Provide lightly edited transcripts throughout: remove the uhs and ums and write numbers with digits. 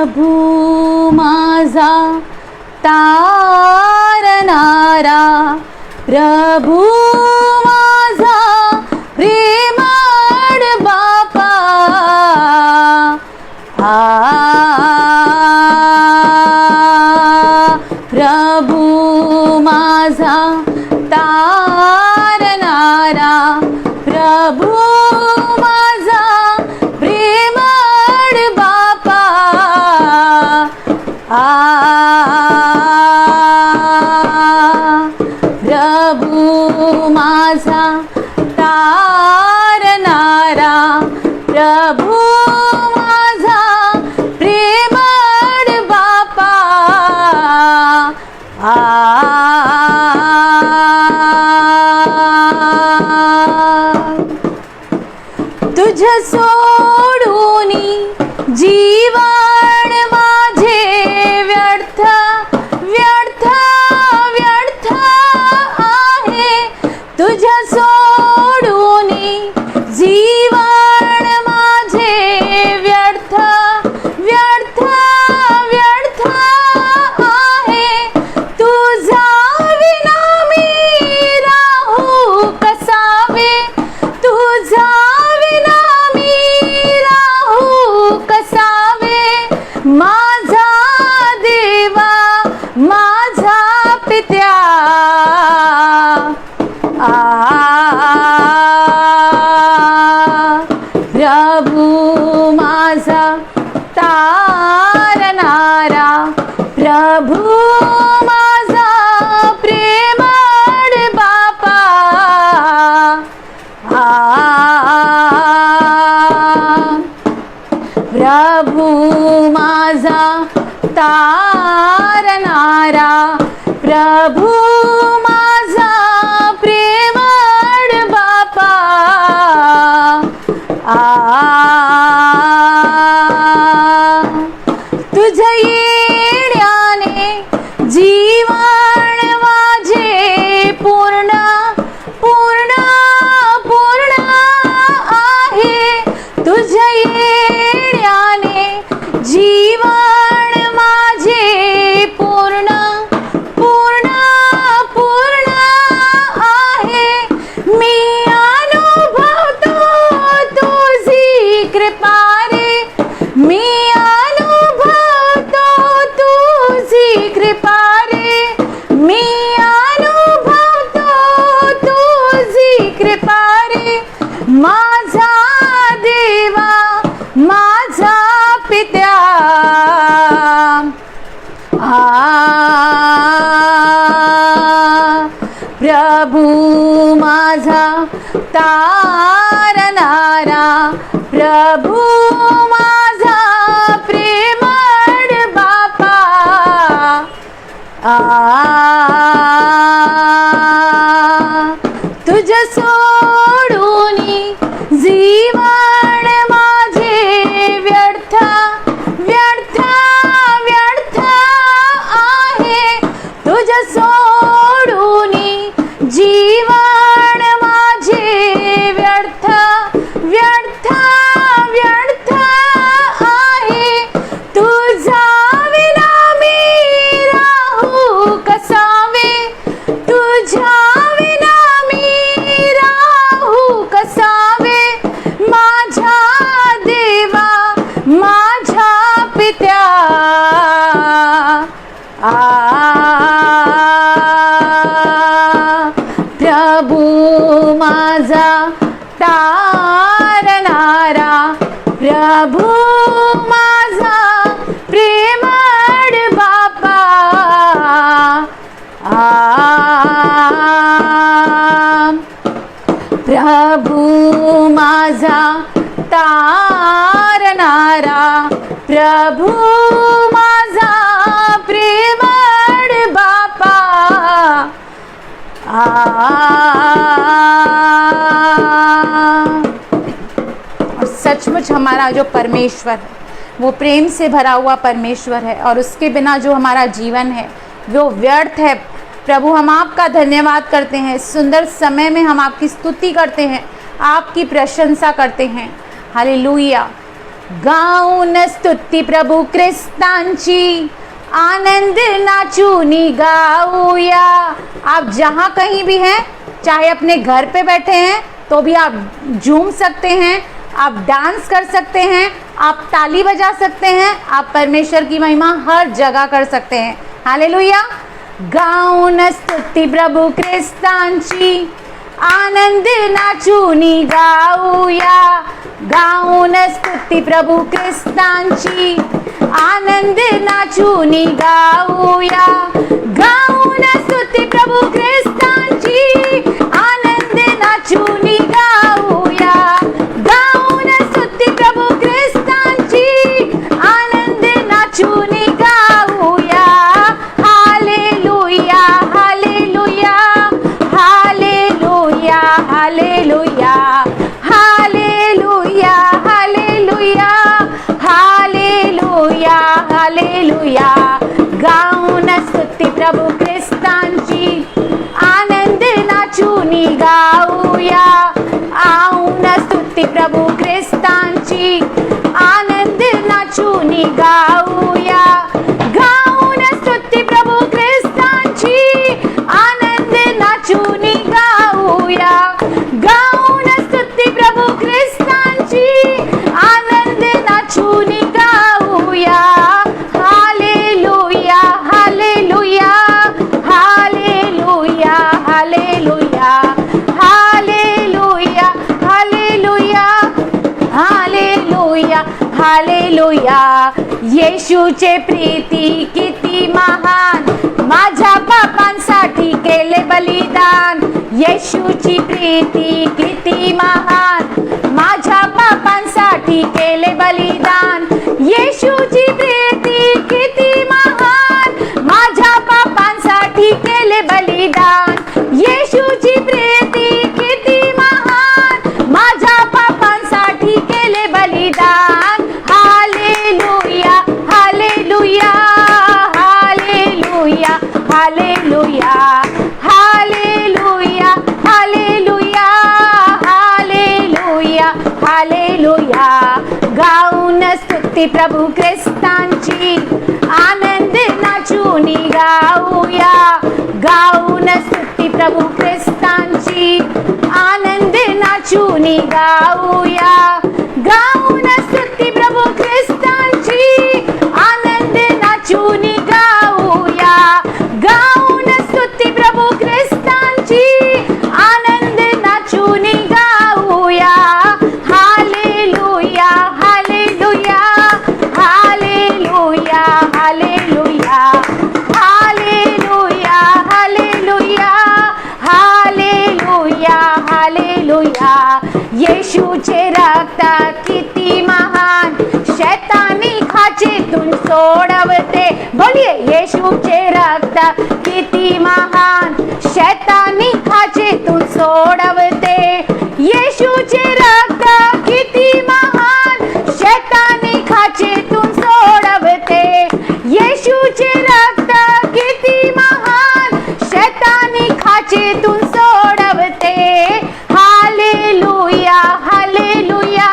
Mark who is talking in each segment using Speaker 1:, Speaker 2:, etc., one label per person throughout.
Speaker 1: प्रभू माझा तारणारा, प्रभू माझा प्रेमळ बापा, प्रभू माझा तारणारा, प्रभू माझा प्रेमळ बापा, प्रभू माझा तारणारा, प्रभू माझा प्रेमळ बापा, तुझ सोडूनी जीवन माझे व्यर्थ व्यर्थ व्यर्थ आहे, तुझ सोडूनी जीवन माझे व्यर्थ व्यर्थ व्यर्थ आहे, तुझा विना मी राहू कसावे, तुझा विना मी राहू कसावे, माझा देवा माझा पित्या, प्रभू माझा तारणारा, प्रभू माझा प्रेमळ बापा, प्रभू माझा तारणारा, प्रभू माझा प्रेमळ बापा, तुझ येण्याने जीवन माझे पूर्ण पूर्ण पूर्ण आहे, तुझ येण्याने जीवन माझे पूर्ण पूर्ण पूर्ण आहे, मी अनुभवतो तुझी कृपा रे, मी अनुभवतो तुझी कृपा रे, मी अनुभवतो तुझी कृपा रे, माझा देवा माझा पित्या, प्रभू माझा तारणारा, प्रभू माझा प्रेमळ बापा, तुझ सोडूनी जीवन माझे व्यर्थ व्यर्थ व्यर्थ आहे, तुझ सोडूनी जीवन माझे व्यर्थ व्यर्थ व्यर्थ आहे, तुझा विना मी राहू कसावे, तुझ्या विना मी राहू कसावे, माझ्या देवा माझ्या पित्या, प्रभू माझा तारणारा, प्रभू माझा प्रेमळ बापा, प्रभू माझा तारणारा, प्रभू माझा प्रेमळ बापा, और सचमुच हमारा जो परमेश्वर है वो प्रेम से भरा हुआ परमेश्वर है, और उसके बिना जो हमारा जीवन है वो व्यर्थ है। प्रभु हम आपका धन्यवाद करते हैं, सुंदर समय में हम आपकी स्तुति करते हैं, आपकी प्रशंसा करते हैं। हालेलुया। गाऊन स्तुती प्रभू ख्रिस्तांची, आनंद नाचूनी गाऊया। आप जहाँ कहीं भी हैं, चाहे अपने घर पे बैठे हैं तो भी आप झूम सकते हैं, आप डांस कर सकते हैं, आप ताली बजा सकते हैं, आप परमेश्वर की महिमा हर जगह कर सकते हैं। हालेलुया। गाऊन स्तुती प्रभु ख्रिस्तांची, आनंद नाचूनी गाऊया। गाऊन स्तुती प्रभु ख्रिस्तांची, आनंद नाचूनी गाऊया। गाऊन स्तुती प्रभु ख्रिस्तांची, आनंद नाचूनी गाऊया। गाऊन स्तुती प्रभु ख्रिस्तांची, आनंद नाचूनी गाऊया। हालेलुया, हालेलुया, हालेलुया, हालेलुया, हालेलुया, हालेलुया, हालेलुया, हालेलुया। गाऊन स्तुती प्रभु ख्रिस्तांची, आनंद नाचूनी गाऊया। आऊन स्तुती प्रभु ख्रिस्तांची, आनंद नाचूनी गाऊया। गाऊन स्तुती प्रभु ख्रिस्तांची, आनंद नाचूनी गाऊया। गाऊन स्तुती प्रभु ख्रिस्तांची, आनंद नाचूनी गाऊया। हालेलुया, हालेलुया, हालेलुया, हालेलुया, हालेलुया, हालेलुया, हालेलुया, हालेलुया। येशूचे प्रीती किती महान, माझ्या पापांसाठी केले बलिदान। येशूची प्रीती किती महान, माझ्या पापांसाठी केले बलिदान। येशूची प्रीती किती महान, माझ्या पापांसाठी केले बलिदान। येशूची प्रीती किती महान, माझ्या पापांसाठी केले बलिदान। हालेलुया, हालेलुया, हालेलुया, हालेलुया, हालेलुया, हालेलुया, हालेलुया, हालेलुया। गाऊन स्तुती प्रभु ख्रिस्तांची, आनंद नाचूनी गाऊया। गाऊन स्तुती प्रभु ख्रिस्तांची, आनंद नाचूनी गाऊया। गाऊन स्तुती प्रभु ख्रिस्तांची, आनंद नाचूनी गाऊया। गाऊन स्तुती प्रभु ख्रिस्तांची, आनंद नाचूनी गाऊया। हालेलुया, हालेलुया, हालेलुया, हालेलुया, हालेलुया, हालेलुया, हालेलुया, हालेलुया। येशूचे रक्त किती महान, शैतानी खाचेतून सोडवते। बोलिए, येशूचे रक्त किती महान, शैतानी खाचेतून सोडवते। येशूचे रक्त किती महान, शैतानी खाचेतून सोडवते। येशूचे रक्त किती महान, शैतानी खाचेतून सोडवते। हालेलुया, हालेलुया,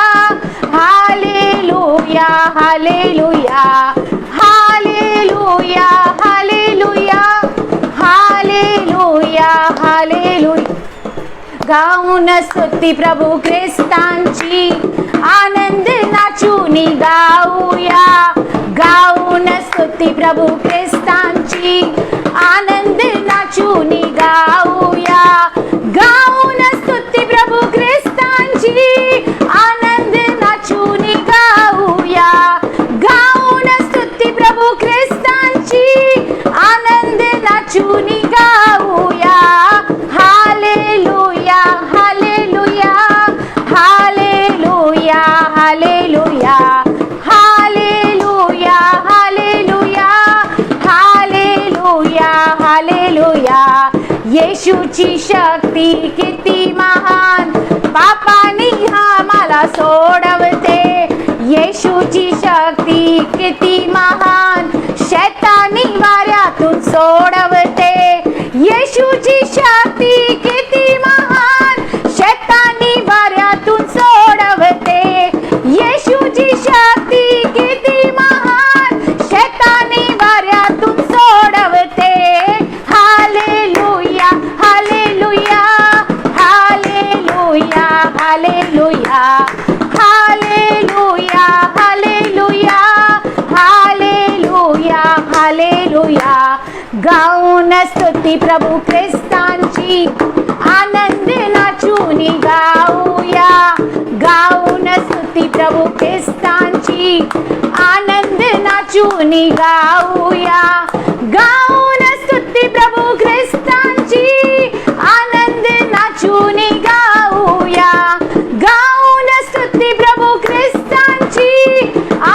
Speaker 1: हालेलुया, हालेलुया, हालेलुया, हालेलुया, हालेलुया, हालेलुया। गाऊन स्तुती प्रभु ख्रिस्तांची, आनंद नाचूनी गाऊया। गाऊन स्तुती प्रभु ख्रिस्तांची, आनंद नाचूनी गाऊया। गाऊन स्तुती प्रभु ख्रिस्तांची, आनंद नाचूनी गाऊया। गाऊन स्तुती प्रभु ख्रिस्तांची, आनंद नाचूनी गाऊया। हालेलुया, हालेलुया, हालेलुया, हालेलुया, हालेलुया, हालेलुया, हालेलुया, हालेलुया। येशूची शक्ती किती महान, पापानी आम्हाला सोडवते। येशूची शक्ती किती महान, शैतानी वाऱ्यातून सोडवते। येशूची शक्ती किती महान, शैतानी वाऱ्यातून सोडवते। येशूची शक्ती हालेलुया. गाऊन स्तुती प्रभू ख्रिस्तांची, आनंद नाचून गाऊया. गाऊन स्तुती प्रभू ख्रिस्तांची, आनंद नाचून गाऊया. गाऊन स्तुती प्रभू ख्रिस्तांची, आनंद नाचून गाऊया. गाऊन स्तुती प्रभू ख्रिस्तांची,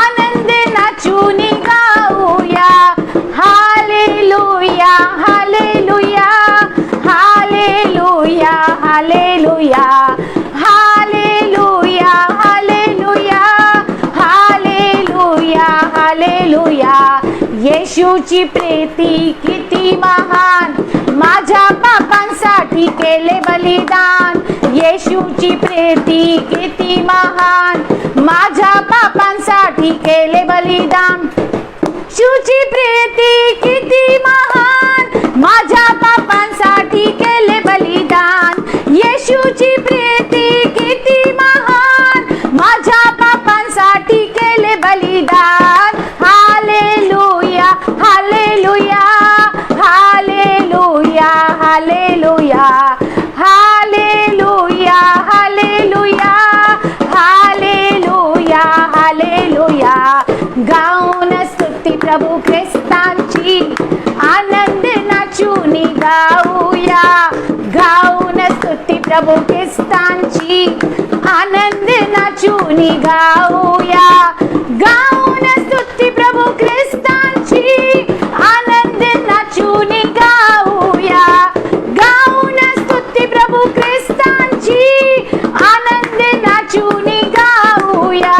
Speaker 1: आनंद नाचून गाऊया. हालेलुया हालेलुया हालेलुया हालेलुया हालेलुया हालेलुया हालेलुया हालेलुया. येशूची प्रीती किती महान, माझ्या पापांसाठी केले बलिदान. येशूची प्रीती किती महान, माझ्या पापांसाठी केले बलिदान. येशूची प्रीती किती महान, माझ्या पापांसाठी केले बलिदान. येशूची प्रीती किती महान, माझ्या पापांसाठी केले बलिदान. हालेलुया हालेलुया हालेलुया हालेलुया हालेलुया हालेलुया हालेलुया हालेलुया. गाऊन स्तुती प्रभू ख्रिस्तांची, आनंद नाचून गाऊया. गाऊन स्तुती प्रभू ख्रिस्तांची, आनंद नाचून गाऊया. गाऊन स्तुती प्रभू ख्रिस्तांची, आनंद नाचून गाऊया. गाऊन स्तुती प्रभू ख्रिस्तांची, आनंद नाचून गाऊया.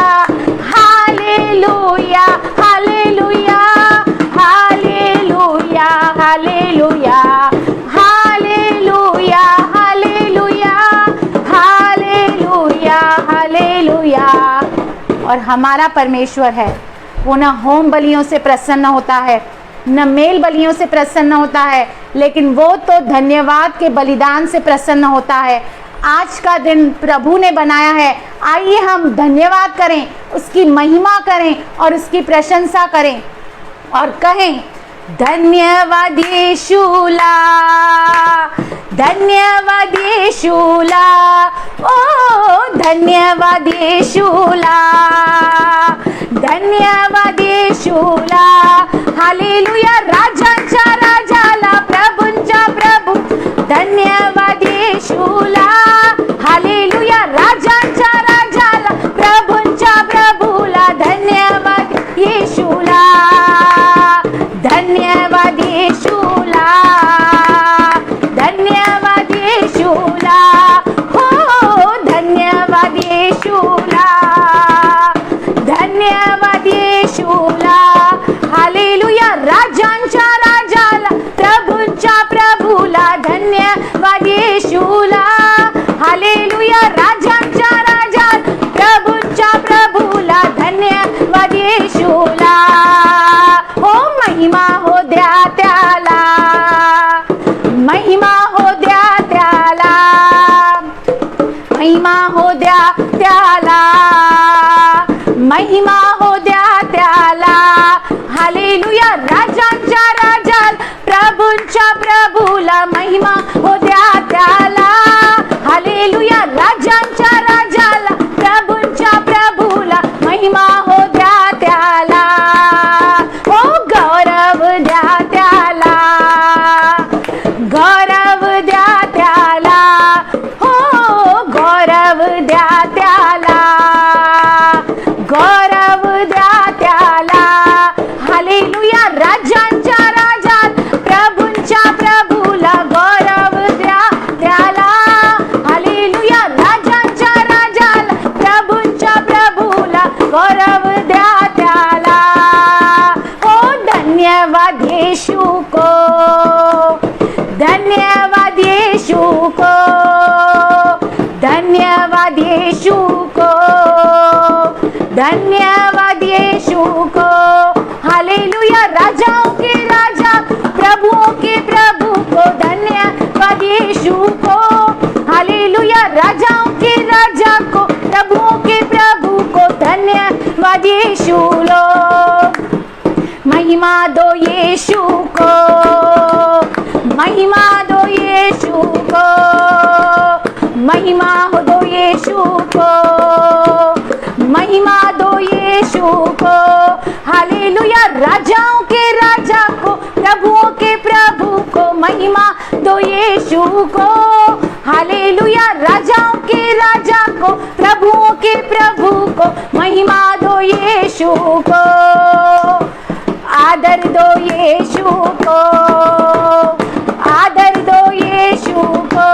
Speaker 1: हालेलुया हालेलुया हालेलुया हालेलुया हालेलुया हालेलुया हालेलुया हालेलुया. और हमारा परमेश्वर है वो न होम बलियों से प्रसन्न होता है, न मेल बलियों से प्रसन्न होता है, लेकिन वो तो धन्यवाद के बलिदान से प्रसन्न होता है. आज का दिन प्रभु ने बनाया है, आइए हम धन्यवाद करें, उसकी महिमा करें और उसकी प्रशंसा करें और कहें धन्यवाद यीशुला, धन्यवाद यीशुला, ओ धन्यवाद यीशुला, धन्यवाद यीशुला. हालेलुया. राजांच्या राजाला, प्रभूंच्या प्रभू, धन्यवाद यीशुला. हालेलुया. राजांच्या राजाला, प्रभूंच्या प्रभूला, धन्यवाद यीशुला. धन्यवाद यीशुला, धन्यवाद यीशुला, हो धन्यवाद यीशुला, धन्यवाद यीशुला. हालेलुया. राजांच्या राजाला, प्रभूंच्या प्रभूला, धन्यवाद यीशुला. हालेलुया. राजांच्या राजाला, प्रभूंच्या प्रभूला, धन्यवाद यीशुला. हो महिमा हो द्या त्याला, महिमा हो द्या त्याला, महिमा हो द्या त्याला, महिमा हो द्या त्याला. हालेलुया. राजांच्या राजाला, प्रभूंच्या प्रभूला, महिमा हो द्या त्याला. हालेलुया. राजांच्या राजाला, प्रभूंच्या प्रभूला, महिमा हो द्या त्याला. हो गौरव द्या त्याला, गौरव द्या त्याला, हो गौरव द्या त्याला, गौरव द्या त्याला. हालेलुया. राजांच्या राजाला, प्रभूंच्या प्रभूला, गौरव द्या त्याला. हालेलुया. राजांच्या राजाला, प्रभूंच्या प्रभूला, गौरव द्या त्याला. हो धन्यवाद यीशु को, धन्यवाद यीशु को, धन्यवाद यीशु को, धन्यवाद यीशु को. हालेलुया. राजाओं के राजा, प्रभुओं के प्रभु को, धन्यवाद यीशु को. हालेलुया. राजाओं के राजा को, प्रभुओं के प्रभु को, धन्यवाद यीशु लो. महिमा दो यीशु को, महिमा दो यीशु को, महिमा हो दो यीशु को, महिमा दो यीशु को। हालेलुया। राजाओं के राजा को, प्रभुओं के प्रभु को, महिमा दो यीशु को। हालेलुया। राजाओं के राजा को, प्रभुओं के प्रभु को, महिमा दो यीशु को। आदर दो यीशु को, आदर दो यीशु को,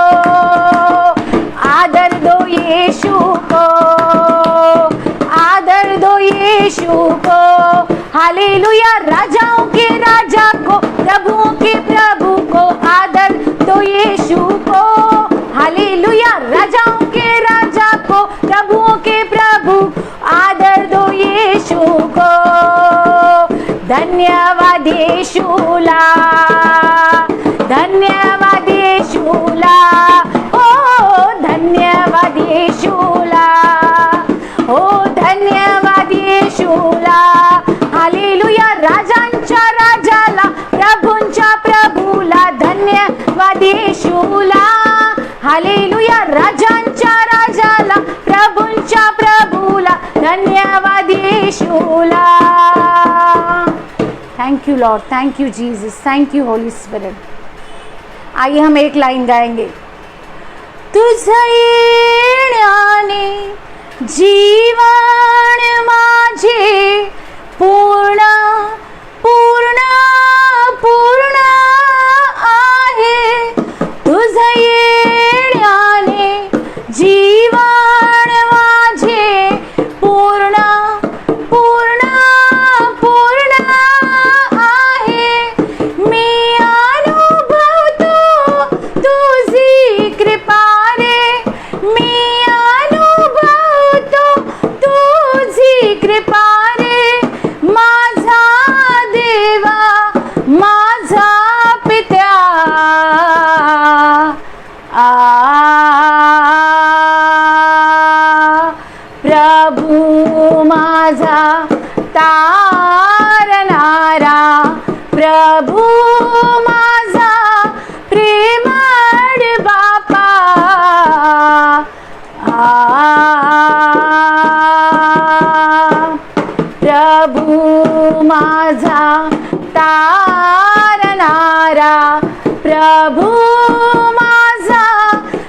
Speaker 1: आदर दो यीशु को, आदर दो यीशु को। हालेलुया। राजाओं के राजा को, प्रभुओं के प्रभु को, आदर दो यीशु को। हालेलुया। राजाओं के राजा को, प्रभुओं के प्रभु, आदर दो यीशु को। धन्यवाद यीशुला, धन्यवाद यीशुला, ओ धन्यवाद यीशुला, ओ धन्यवाद यीशुला। हालेलुया। राजांच्या राजाला, प्रभूंच्या प्रभूला, धन्यवाद यीशुला। हालेलुया। राजांच्या राजाला, प्रभूंच्या प्रभूला, धन्यवाद यीशुला। Thank you lord, thank you Jesus, thank you holy spirit. आइए हम एक लाइन गाएंगे। तुझं येण्याने जीवन माझे पूर्ण पूर्ण पूर्ण आहे। तुझं येण्याने जीवन माझे पूर्ण पूर्ण पूर्ण आहे। मी अनुभवतो तुझी कृपा रे, मी अनुभवतो तुझी कृपा रे। माझा देवा, माझा पित्या, प्रभु माझा तारणारा, प्रभु माझा प्रेमळ बापा, प्रभु माझा तारणारा, प्रभु माझा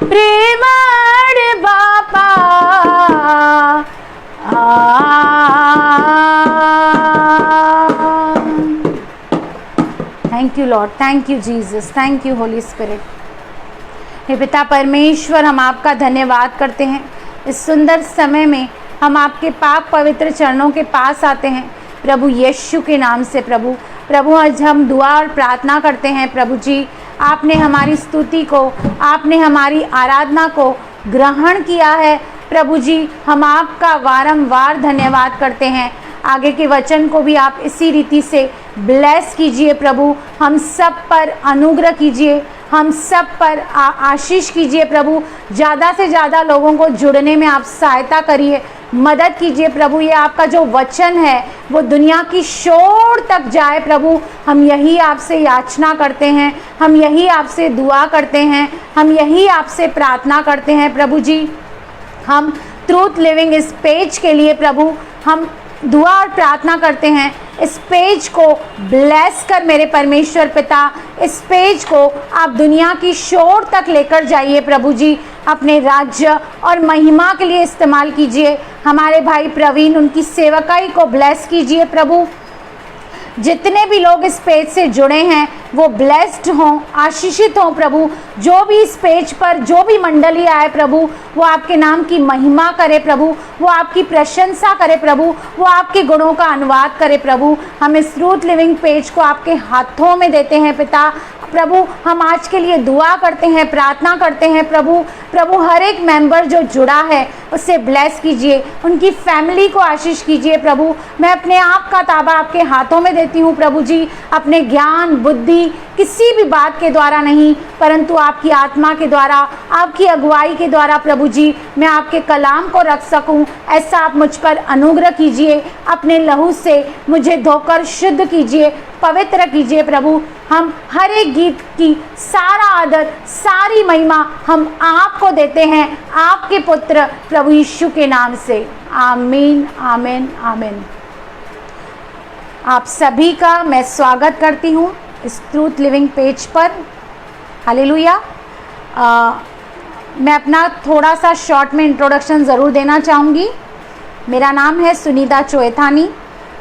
Speaker 1: प्रेमळ बापा। Thank you lord, thank you Jesus, thank you holy spirit. हे पिता परमेश्वर, हम आपका धन्यवाद करते हैं। इस सुंदर समय में हम आपके पाक पवित्र चरणों के पास आते हैं प्रभु यीशु के नाम से। प्रभु आज हम दुआ और प्रार्थना करते हैं प्रभु जी। आपने हमारी स्तुति को, आपने हमारी आराधना को ग्रहण किया है प्रभु जी। हम आपका वारंवार धन्यवाद करते हैं। आगे के वचन को भी आप इसी रीति से ब्लेस कीजिए प्रभु। हम सब पर अनुग्रह कीजिए, हम सब पर आशीष कीजिए प्रभु। ज़्यादा से ज़्यादा लोगों को जुड़ने में आप सहायता करिए, मदद कीजिए प्रभु। ये आपका जो वचन है वो दुनिया की शोर तक जाए प्रभु। हम यही आपसे याचना करते हैं, हम यही आपसे दुआ करते हैं, हम यही आपसे प्रार्थना करते हैं प्रभु जी। हम ट्रूथ लिविंग इस पेज के लिए प्रभु हम दुआ और प्रार्थना करते हैं। इस पेज को ब्लेस कर मेरे परमेश्वर पिता। इस पेज को आप दुनिया की शोर तक लेकर जाइए प्रभु जी। अपने राज्य और महिमा के लिए इस्तेमाल कीजिए। हमारे भाई प्रवीण, उनकी सेवकाई को ब्लेस कीजिए प्रभु। जितने भी लोग इस पेज से जुड़े हैं वो ब्लेस्ड हों, आशीषित हों प्रभु। जो भी इस पेज पर जो भी मंडली आए प्रभु, वो आपके नाम की महिमा करे प्रभु, वो आपकी प्रशंसा करे प्रभु, वो आपके गुणों का अनुवाद करे प्रभु। हम इस ट्रूथ लिविंग पेज को आपके हाथों में देते हैं पिता। प्रभु हम आज के लिए दुआ करते हैं, प्रार्थना करते हैं प्रभु हर एक मेंबर जो जुड़ा है उससे ब्लेस कीजिए, उनकी फैमिली को आशीष कीजिए प्रभु। मैं अपने आप का ताबा आपके हाथों में देती हूँ प्रभु जी। अपने ज्ञान, बुद्धि, आपकी किसी भी बात के द्वारा नहीं, परंतु आपकी आत्मा के द्वारा, आपकी अगुवाई के द्वारा प्रभु जी मैं आपके कलाम को रख सकूं, ऐसा आप मुझ पर अनुग्रह कीजिए। अपने लहू से मुझे धोकर शुद्ध कीजिए, पवित्र कीजिए प्रभु। हम हर एक गीत की सारा आदर, सारी महिमा हम आपको देते हैं, आपके पुत्र प्रभु यीशु के नाम से। आमीन, आमीन, आमीन। आप सभी का मैं स्वागत करती हूँ इस ट्रूथ लिविंग पेज पर। हालेलुया। मैं अपना थोड़ा सा शॉर्ट में इंट्रोडक्शन ज़रूर देना चाहूँगी। मेरा नाम है सुनीता चोएथानी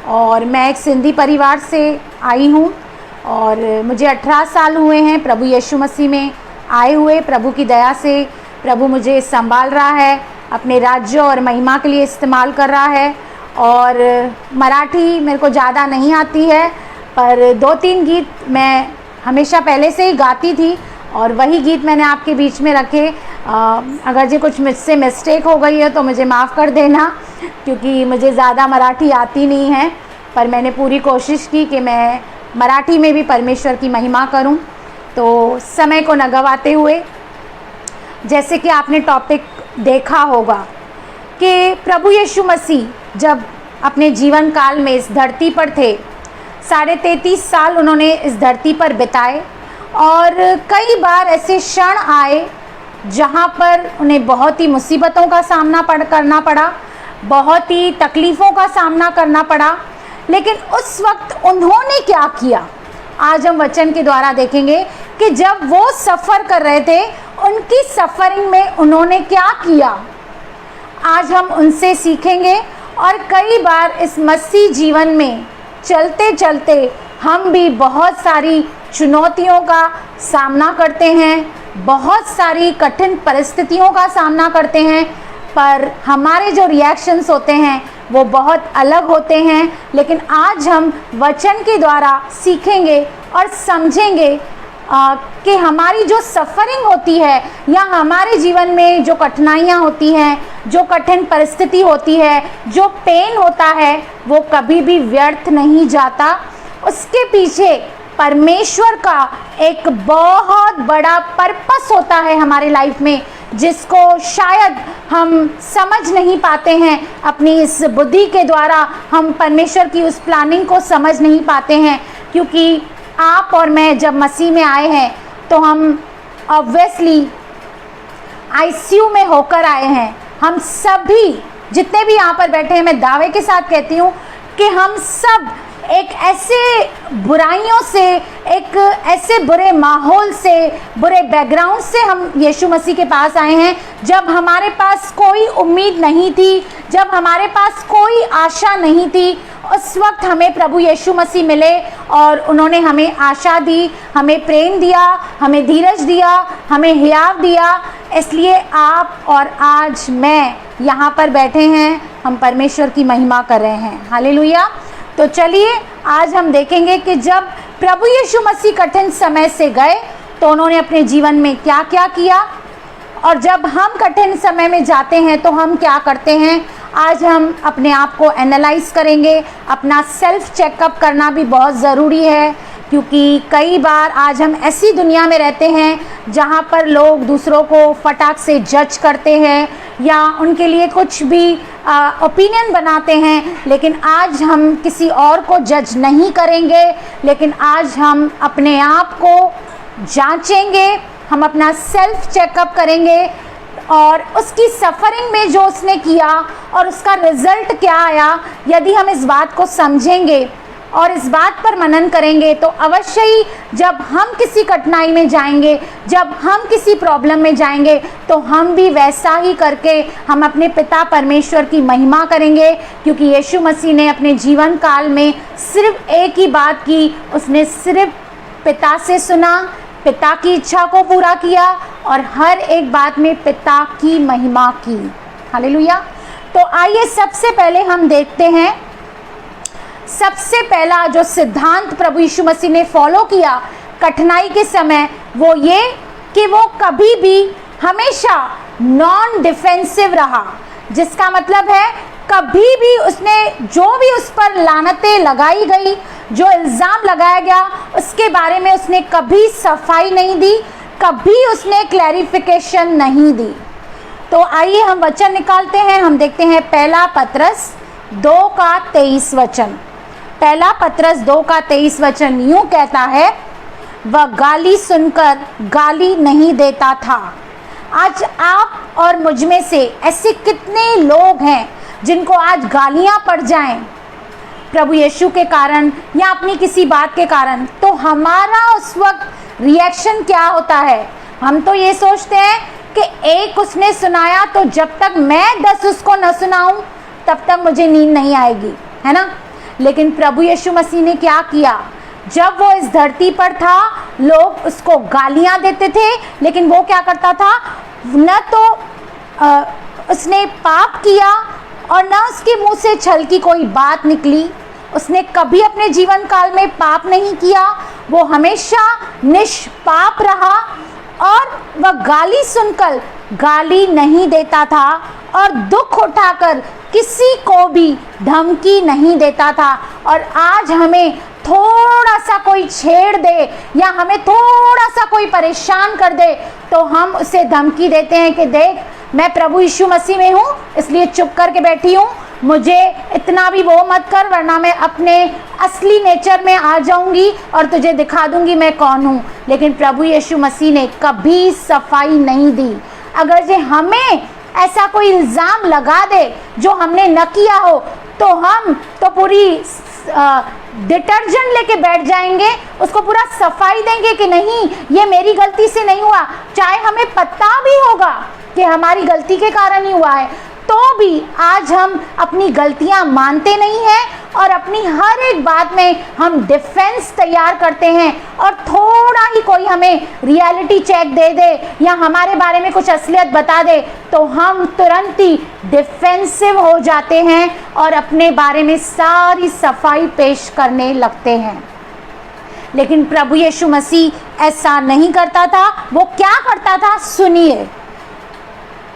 Speaker 1: और मैं एक सिंधी परिवार से आई हूँ और मुझे 18 साल हुए हैं प्रभु यीशु मसीह में आए हुए। प्रभु की दया से प्रभु मुझे संभाल रहा है, अपने राज्य और महिमा के लिए इस्तेमाल कर रहा है। और मराठी मेरे को ज़्यादा नहीं आती है, पर 2-3 गीत मैं हमेशा पहले से ही गाती थी और वही गीत मैंने आपके बीच में रखे। अगर जो कुछ मुझसे मिस्टेक हो गई है तो मुझे माफ़ कर देना, क्योंकि मुझे ज़्यादा मराठी आती नहीं है, पर मैंने पूरी कोशिश की कि मैं मराठी में भी परमेश्वर की महिमा करूं। तो समय को न गवाते हुए, जैसे कि आपने टॉपिक देखा होगा कि प्रभु यीशु मसीह जब अपने जीवन काल में इस धरती पर थे, 33.5 साल उन्होंने इस धरती पर बिताए और कई बार ऐसे क्षण आए जहाँ पर उन्हें बहुत ही मुसीबतों का सामना करना पड़ा, बहुत ही तकलीफ़ों का सामना करना पड़ा। लेकिन उस वक्त उन्होंने क्या किया, आज हम वचन के द्वारा देखेंगे कि जब वो सफ़र कर रहे थे, उनकी सफ़रिंग में उन्होंने क्या किया। आज हम उनसे सीखेंगे और कई बार इस मसीह जीवन में चलते चलते हम भी बहुत सारी चुनौतियों का सामना करते हैं, बहुत सारी कठिन परिस्थितियों का सामना करते हैं, पर हमारे जो रिएक्शंस होते हैं वो बहुत अलग होते हैं। लेकिन आज हम वचन के द्वारा सीखेंगे और समझेंगे कि हमारी जो सफ़रिंग होती है या हमारे जीवन में जो कठिनाइयाँ होती हैं, जो कठिन परिस्थिति होती है, जो पेन होता है, वो कभी भी व्यर्थ नहीं जाता। उसके पीछे परमेश्वर का एक बहुत बड़ा पर्पस होता है हमारे लाइफ में, जिसको शायद हम समझ नहीं पाते हैं। अपनी इस बुद्धि के द्वारा हम परमेश्वर की उस प्लानिंग को समझ नहीं पाते हैं, क्योंकि आप और मैं जब मसीह में आए हैं तो हम ऑब्वियसली आईसीयू में होकर आए हैं। हम सभी जितने भी यहाँ पर बैठे हैं, मैं दावे के साथ कहती हूँ कि हम सब एक ऐसे बुराइयों से, एक ऐसे बुरे माहौल से, बुरे बैकग्राउंड से हम यीशु मसीह के पास आए हैं जब हमारे पास कोई उम्मीद नहीं थी, जब हमारे पास कोई आशा नहीं थी। उस वक्त हमें प्रभु यीशु मसीह मिले और उन्होंने हमें आशा दी, हमें प्रेम दिया, हमें धीरज दिया, हमें हियाव दिया। इसलिए आप और आज मैं यहाँ पर बैठे हैं, हम परमेश्वर की महिमा कर रहे हैं। हालेलुया। तो चलिए आज हम देखेंगे कि जब प्रभु यीशु मसीह कठिन समय से गए तो उन्होंने अपने जीवन में क्या क्या किया, और जब हम कठिन समय में जाते हैं तो हम क्या करते हैं। आज हम अपने आप को एनालाइज करेंगे। अपना सेल्फ चेकअप करना भी बहुत ज़रूरी है, क्योंकि कई बार आज हम ऐसी दुनिया में रहते हैं जहाँ पर लोग दूसरों को फटाक से जज करते हैं या उनके लिए कुछ भी ओपिनियन बनाते हैं। लेकिन आज हम किसी और को जज नहीं करेंगे, लेकिन आज हम अपने आप को जांचेंगे, हम अपना सेल्फ चेकअप करेंगे और उसकी सफ़रिंग में जो उसने किया और उसका रिज़ल्ट क्या आया, यदि हम इस बात को समझेंगे और इस बात पर मनन करेंगे तो अवश्य ही जब हम किसी कठिनाई में जाएंगे, जब हम किसी प्रॉब्लम में जाएंगे, तो हम भी वैसा ही करके हम अपने पिता परमेश्वर की महिमा करेंगे। क्योंकि यीशु मसीह ने अपने जीवन काल में सिर्फ एक ही बात की, उसने सिर्फ पिता से सुना, पिता की इच्छा को पूरा किया और हर एक बात में पिता की महिमा की। हालेलुया। तो आइए सबसे पहले हम देखते हैं, सबसे पहला जो सिद्धांत प्रभु यीशु मसीह ने फॉलो किया कठिनाई के समय, वो ये कि वो कभी भी हमेशा नॉन डिफेंसिव रहा। जिसका मतलब है कभी भी उसने जो भी उस पर लानतें लगाई गई, जो इल्ज़ाम लगाया गया, उसके बारे में उसने कभी सफाई नहीं दी, कभी उसने क्लैरिफिकेशन नहीं दी। तो आइए हम वचन निकालते हैं। हम देखते हैं पहला पतरस 2:23 वचन। पहला पतरस 2:23 वचन यूं कहता है, वह गाली सुनकर गाली नहीं देता था। आज आप और मुझ में से ऐसे कितने लोग हैं जिनको आज गालियां पड़ जाएं प्रभु यीशु के कारण या अपनी किसी बात के कारण, तो हमारा उस वक्त रिएक्शन क्या होता है? हम तो ये सोचते हैं कि एक उसने सुनाया तो जब तक मैं 10 उसको न सुनाऊं तब तक मुझे नींद नहीं आएगी, है ना। लेकिन प्रभु यीशु मसीह ने क्या किया? जब वो इस धरती पर था, लोग उसको गालियां देते थे, लेकिन वो क्या करता था? न तो उसने पाप किया और न उसके मुंह से छल की कोई बात निकली। उसने कभी अपने जीवन काल में पाप नहीं किया। वो हमेशा निष्पाप रहा और वह गाली सुनकर गाली नहीं देता था और दुख उठाकर किसी को भी धमकी नहीं देता था। और आज हमें थोड़ा सा कोई छेड़ दे या हमें थोड़ा सा कोई परेशान कर दे तो हम उसे धमकी देते हैं कि देख, मैं प्रभु यीशु मसीह में हूँ इसलिए चुप करके बैठी हूँ, मुझे इतना भी वो मत कर वरना मैं अपने असली नेचर में आ जाऊंगी और तुझे दिखा दूंगी मैं कौन हूँ। लेकिन प्रभु यीशु मसीह ने कभी सफाई नहीं दी। अगर जे हमें ऐसा कोई इल्ज़ाम लगा दे जो हमने न किया हो तो हम तो पूरी डिटर्जेंट लेके बैठ जाएंगे, उसको पूरा सफाई देंगे कि नहीं ये मेरी गलती से नहीं हुआ, चाहे हमें पता भी होगा कि हमारी गलती के कारण ही हुआ है, तो भी आज हम अपनी गलतियां मानते नहीं हैं और अपनी हर एक बात में हम डिफेंस तैयार करते हैं। और थोड़ा ही कोई हमें रियलिटी चेक दे दे या हमारे बारे में कुछ असलियत बता दे तो हम तुरंत ही डिफेंसिव हो जाते हैं और अपने बारे में सारी सफाई पेश करने लगते हैं। लेकिन प्रभु यीशु मसीह ऐसा नहीं करता था। वो क्या करता था? सुनिए,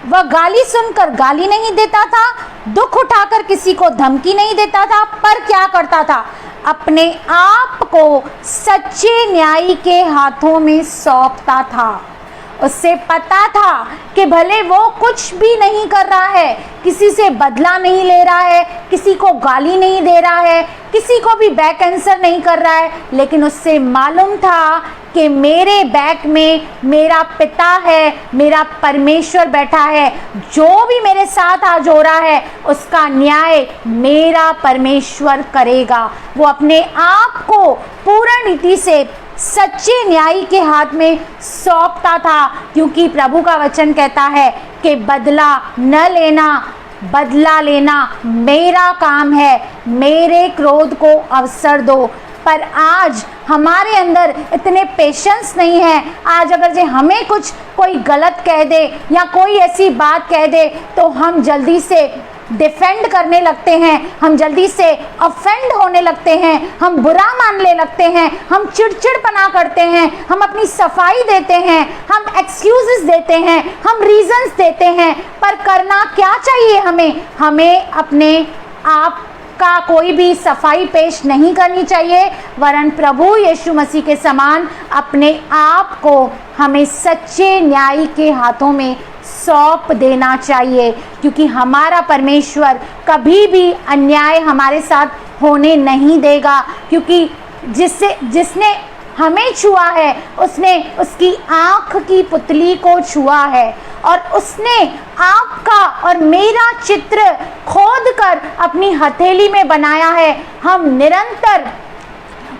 Speaker 1: वह गाली सुनकर गाली नहीं देता था, दुख उठाकर किसी को धमकी नहीं देता था, पर क्या करता था? अपने आप को सच्चे न्यायी के हाथों में सौंपता था। उससे पता था कि भले वो कुछ भी नहीं कर रहा है, किसी से बदला नहीं ले रहा है, किसी को गाली नहीं दे रहा है, किसी को भी बैक आंसर नहीं कर रहा है, लेकिन उससे मालूम था कि मेरे बैक में मेरा पिता है, मेरा परमेश्वर बैठा है, जो भी मेरे साथ आज हो रहा है उसका न्याय मेरा परमेश्वर करेगा। वो अपने आप को पूर्ण रीति से सच्चे न्यायी के हाथ में सौंपता था, क्योंकि प्रभु का वचन कहता है कि बदला न लेना, बदला लेना मेरा काम है, मेरे क्रोध को अवसर दो। पर आज हमारे अंदर इतने पेशेंस नहीं है। आज अगर जे हमें कुछ कोई गलत कह दे या कोई ऐसी बात कह दे तो हम जल्दी से डिफेंड करने लगते हैं, हम जल्दी से ऑफेंड होने लगते हैं, हम बुरा मानने लगते हैं, हम चिड़चिड़पना करते हैं, हम अपनी सफाई देते हैं, हम एक्सक्यूजेस देते हैं, हम रीजंस देते हैं। पर करना क्या चाहिए हमें अपने आप का कोई भी सफाई पेश नहीं करनी चाहिए, वरन प्रभु यीशु मसीह के समान अपने आप को हमें सच्चे न्यायी के हाथों में सौंप देना चाहिए, क्योंकि हमारा परमेश्वर कभी भी अन्याय हमारे साथ होने नहीं देगा। क्योंकि जिसने हमें छुआ है उसने उसकी आँख की पुतली को छुआ है और उसने आपका और मेरा चित्र खोद कर अपनी हथेली में बनाया है। हम निरंतर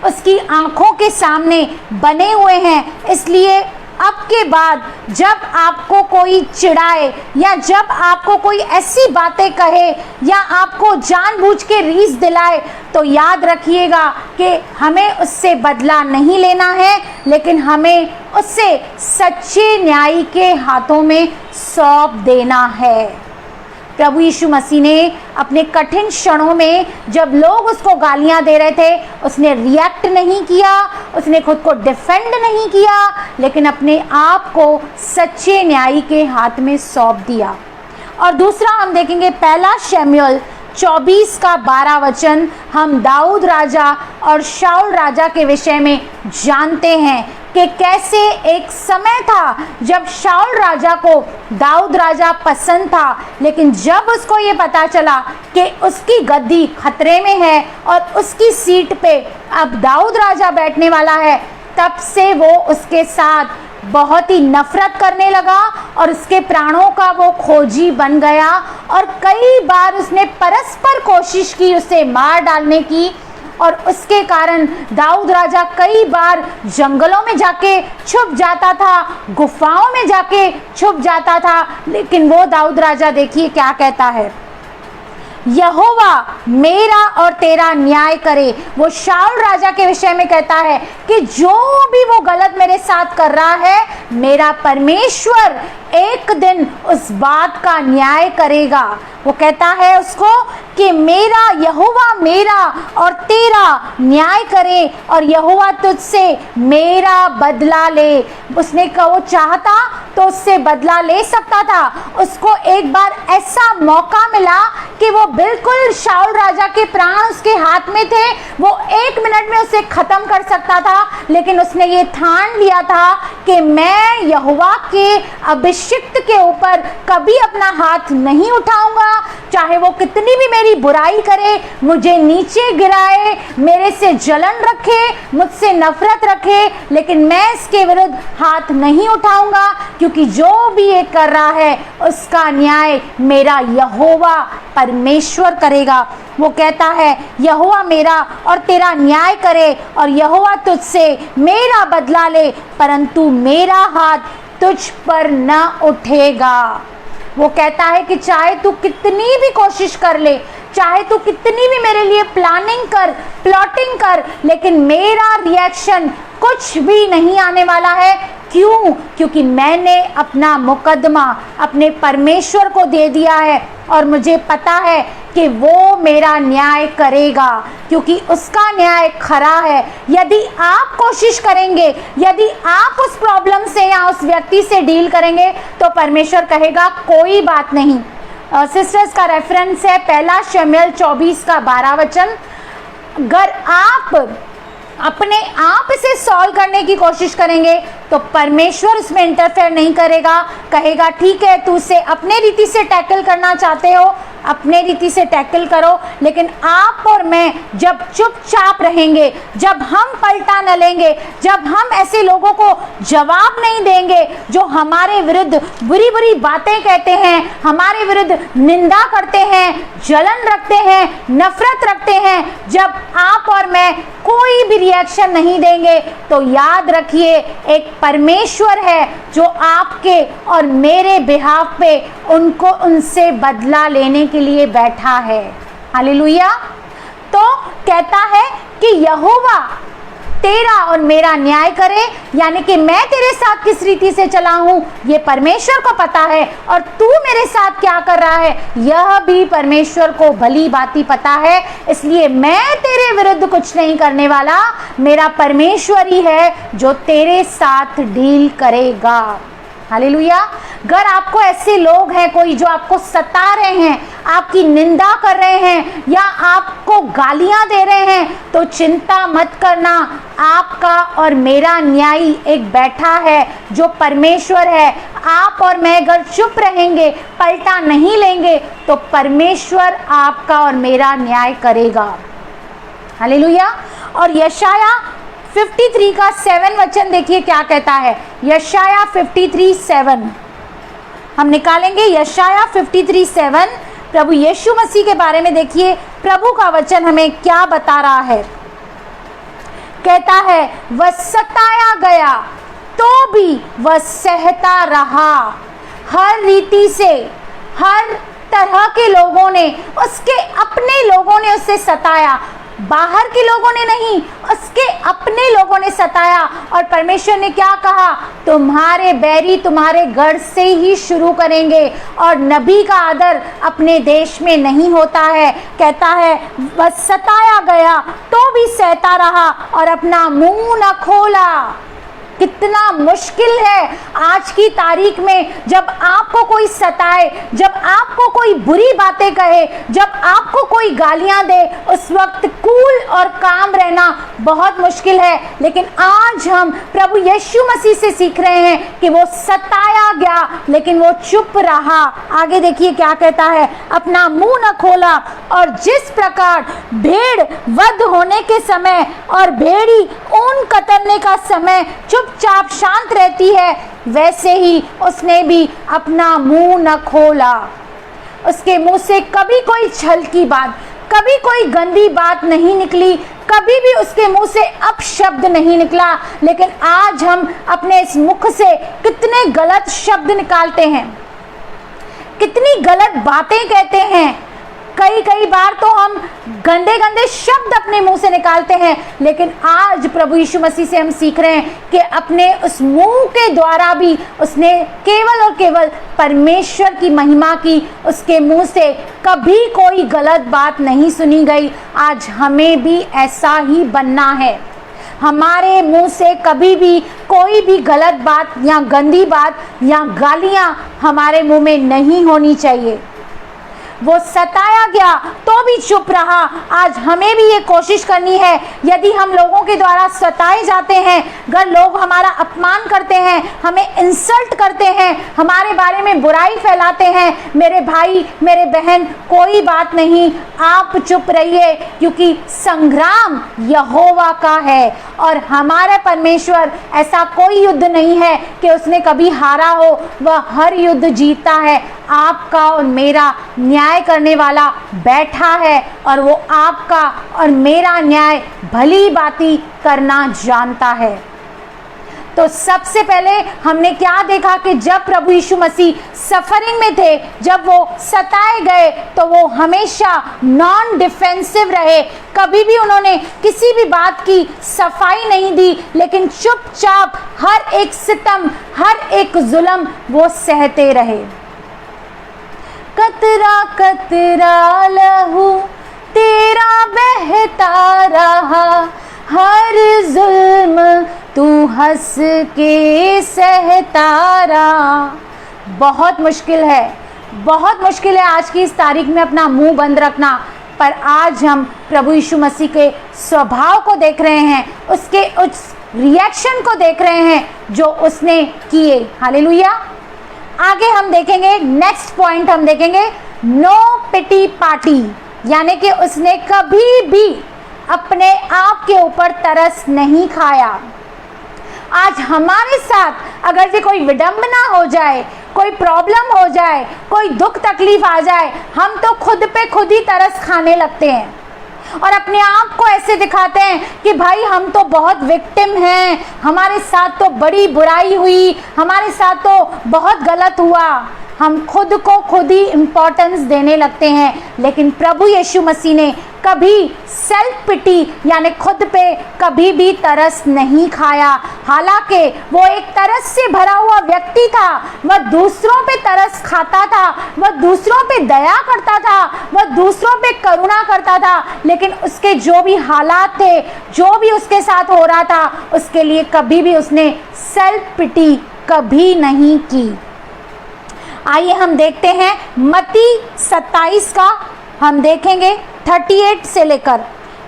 Speaker 1: उसकी आँखों के सामने बने हुए हैं। इसलिए अब के बाद जब आपको कोई चिढ़ाए या जब आपको कोई ऐसी बातें कहे या आपको जानबूझ के रीस दिलाए तो याद रखिएगा कि हमें उससे बदला नहीं लेना है, लेकिन हमें उससे सच्चे न्यायी के हाथों में सौंप देना है। प्रभु यीशु मसीह ने अपने कठिन क्षणों में जब लोग उसको गालियां दे रहे थे उसने रिएक्ट नहीं किया, उसने खुद को डिफेंड नहीं किया, लेकिन अपने आप को सच्चे न्यायी के हाथ में सौंप दिया। और दूसरा हम देखेंगे पहला शमूएल 24 का 12 वचन हम दाऊद राजा और शाऊल राजा के विषय में जानते हैं कि कैसे एक समय था जब शाऊल राजा को दाऊद राजा पसंद था, लेकिन जब उसको ये पता चला कि उसकी गद्दी खतरे में है और उसकी सीट पे अब दाऊद राजा बैठने वाला है, तब से वो उसके साथ बहुत ही नफरत करने लगा और उसके प्राणों का वो खोजी बन गया। और कई बार उसने परस्पर कोशिश की उसे मार डालने की, और उसके कारण दाऊद राजा कई बार जंगलों में जाके छुप जाता था, गुफाओं में जाके छुप जाता था। लेकिन वो दाऊद राजा देखिए क्या कहता है, यहोवा मेरा और तेरा न्याय करे। वो शाऊल राजा के विषय में कहता है कि जो भी वो गलत मेरे साथ कर रहा है, मेरा परमेश्वर एक दिन उस बात का न्याय करेगा। वो कहता है उसको कि मेरा यहोवा मेरा और तेरा न्याय करे और यहोवा तुझसे मेरा बदला ले। उसने कहा वो चाहता तो उससे बदला ले सकता था। उसको एक बार ऐसा मौका मिला कि वो बिल्कुल शाऊल राजा के प्राण उसके हाथ में थे, वो 1 मिनट में उसे खत्म कर सकता था, लेकिन उसने ये ठान लिया था कि मैं यहोवा के अभिषिक्त के ऊपर कभी अपना हाथ नहीं उठाऊंगा, चाहे वो कितनी भी मेरी बुराई करे, मुझे नीचे गिराए, मेरे से जलन रखे, मुझसे नफरत रखे, लेकिन मैं इसके विरुद्ध हाथ नहीं उठाऊंगा, क्योंकि जो भी ये कर रहा है उसका न्याय मेरा यहोवा परमेश्वर करेगा। वो कहता है यहोवा मेरा और तेरा न्याय करे और यहोवा तुझसे मेरा बदला ले, परंतु मेरा हाथ तुझ पर न उठेगा। वो कहता है कि चाहे तू कितनी भी कोशिश कर ले, चाहे तू कितनी भी मेरे लिए प्लॉटिंग कर, लेकिन मेरा रिएक्शन कुछ भी नहीं आने वाला है। क्यों? क्योंकि मैंने अपना मुकदमा अपने परमेश्वर को दे दिया है और मुझे पता है कि वो मेरा न्याय करेगा, क्योंकि उसका न्याय खरा है। यदि आप कोशिश करेंगे, यदि आप उस प्रॉब्लम से या उस व्यक्ति से डील करेंगे, तो परमेश्वर कहेगा कोई बात नहीं। सिस्टर्स का रेफरेंस है 1 शमूएल 24 का 12 वचन। अगर आप अपने आप इसे सॉल्व करने की कोशिश करेंगे तो परमेश्वर उसमें इंटरफेयर नहीं करेगा, कहेगा ठीक है तू उसे अपने रीति से टैकल करना चाहते हो, अपने रीति से टैकल करो, लेकिन आप और मैं जब चुपचाप रहेंगे, जब हम पलटा न लेंगे, जब हम ऐसे लोगों को जवाब नहीं देंगे जो हमारे विरुद्ध बुरी बुरी बातें कहते हैं, हमारे विरुद्ध निंदा करते हैं, जलन रखते हैं, नफरत रखते हैं, जब आप और मैं कोई भी रिएक्शन नहीं देंगे, तो याद रखिए एक परमेश्वर है जो आपके और मेरे बिहाफ पे उनसे बदला लेने के लिए बैठा है। हालेलुया। तो कहता है कि यहोवा तेरा और मेरा न्याय करे, यानी कि मैं तेरे साथ किस रीति से चला हूं ये परमेश्वर को पता है, और तू मेरे साथ क्या कर रहा है यह भी परमेश्वर को भली भांति पता है। इसलिए मैं तेरे विरुद्ध कुछ नहीं करने वाला, मेरा परमेश्वर ही है जो तेरे साथ डील करेगा। हालेलुया। अगर आपको ऐसे लोग हैं कोई जो आपको सता रहे हैं, आपकी निंदा कर रहे हैं या आपको गालियां दे रहे हैं, तो चिंता मत करना, आपका और मेरा न्यायी एक बैठा है जो परमेश्वर है। आप और मैं अगर चुप रहेंगे, पलटा नहीं लेंगे, तो परमेश्वर आपका और मेरा न्याय करेगा। हालेलुया। और यशाया 53 का 7 वचन देखिए क्या कहता है। यशाया 53:7 हम निकालेंगे। यशाया 53:7 प्रभु यीशु मसीह के बारे में देखिए प्रभु का वचन हमें क्या बता रहा है। कहता है वह सताया गया तो भी वह सहता रहा, हर रीति से, हर तरह के लोगों ने, उसके अपने लोगों ने उसे सताया, बाहर के लोगों ने नहीं, उसके अपने लोगों ने सताया। और परमेश्वर ने क्या कहा, तुम्हारे बैरी तुम्हारे घर से ही शुरू करेंगे। और नबी का आदर अपने देश में नहीं होता है। कहता है वह सताया गया तो भी सहता रहा और अपना मुंह न खोला। कितना मुश्किल है आज की तारीख में, जब आपको कोई सताए, जब आपको कोई बुरी बातें कहे, जब आपको कोई गालियां दे, उस वक्त कूल और काम रहना बहुत मुश्किल है। लेकिन आज हम प्रभु यीशु मसीह से सीख रहे हैं कि वो सताया गया लेकिन वो चुप रहा। आगे देखिए क्या कहता है, अपना मुंह न खोला, और जिस प्रकार भेड़ वध होने के समय और भेड़ी ऊन कतरने का समय चुपचाप शांत रहती है, वैसे ही उसने भी अपना मुंह न खोला। उसके मुंह से कभी कोई छल की बात, कभी कोई गंदी बात नहीं निकली, कभी भी उसके मुंह से अपशब्द नहीं निकला। लेकिन आज हम अपने इस मुख से कितने गलत शब्द निकालते हैं, कितनी गलत बातें कहते हैं। कई बार तो हम गंदे गंदे शब्द अपने मुंह से निकालते हैं। लेकिन आज प्रभु यीशु मसीह से हम सीख रहे हैं कि अपने उस मुंह के द्वारा भी उसने केवल और केवल परमेश्वर की महिमा की। उसके मुंह से कभी कोई गलत बात नहीं सुनी गई। आज हमें भी ऐसा ही बनना है। हमारे मुंह से कभी भी कोई भी गलत बात या गंदी बात या गालियां हमारे मुंह में नहीं होनी चाहिए। वो सताया गया तो भी चुप रहा। आज हमें भी ये कोशिश करनी है, यदि हम लोगों के द्वारा सताए जाते हैं, अगर लोग हमारा अपमान करते हैं, हमें इंसल्ट करते हैं, हमारे बारे में बुराई फैलाते हैं, मेरे भाई मेरे बहन कोई बात नहीं, आप चुप रहिए, क्योंकि संग्राम यहोवा का है और हमारा परमेश्वर ऐसा कोई युद्ध नहीं है कि उसने कभी हारा हो। वह हर युद्ध जीतता है। आपका और मेरा न्याय करने वाला बैठा है और वो आपका और मेरा न्याय भली बाती करना जानता है। तो सबसे पहले हमने क्या देखा कि जब प्रभु यीशु मसीह सफरिंग में थे, जब वो सताए गए, तो वो हमेशा नॉन डिफेंसिव रहे। कभी भी उन्होंने किसी भी बात की सफाई नहीं दी, लेकिन चुपचाप हर एक सितम, हर एक जुल्म वो सहते रहे। कतरा कतरा लहू तेरा बहता रहा, हर जुल्म तू हंस के सहता रहा। बहुत मुश्किल है, बहुत मुश्किल है आज की इस तारीख में अपना मुंह बंद रखना। पर आज हम प्रभु यीशु मसीह के स्वभाव को देख रहे हैं, उसके उस रिएक्शन को देख रहे हैं जो उसने किए। हालेलुया। आगे हम देखेंगे, नेक्स्ट पॉइंट हम देखेंगे, नो पिटी पार्टी, यानी कि उसने कभी भी अपने आप के ऊपर तरस नहीं खाया। आज हमारे साथ अगर से कोई विडंबना हो जाए, कोई प्रॉब्लम हो जाए, कोई दुख तकलीफ आ जाए, हम तो खुद पे खुद ही तरस खाने लगते हैं और अपने आप को ऐसे दिखाते हैं कि भाई हम तो बहुत विक्टिम हैं, हमारे साथ तो बड़ी बुराई हुई, हमारे साथ तो बहुत गलत हुआ। हम खुद को खुद ही इम्पोर्टेंस देने लगते हैं। लेकिन प्रभु यीशु मसीह ने कभी सेल्फ पिटी यानी खुद पे कभी भी तरस नहीं खाया। हालांकि वो एक तरस से भरा हुआ व्यक्ति था, वह दूसरों पे तरस खाता था, वह दूसरों पे दया करता था, वह दूसरों पे करुणा करता था। लेकिन उसके जो भी हालात थे, जो भी उसके साथ हो रहा था, उसके लिए कभी भी उसने सेल्फ पिटी कभी नहीं की। आइए हम देखते हैं मत्ती 27 का, हम देखेंगे 38 से लेकर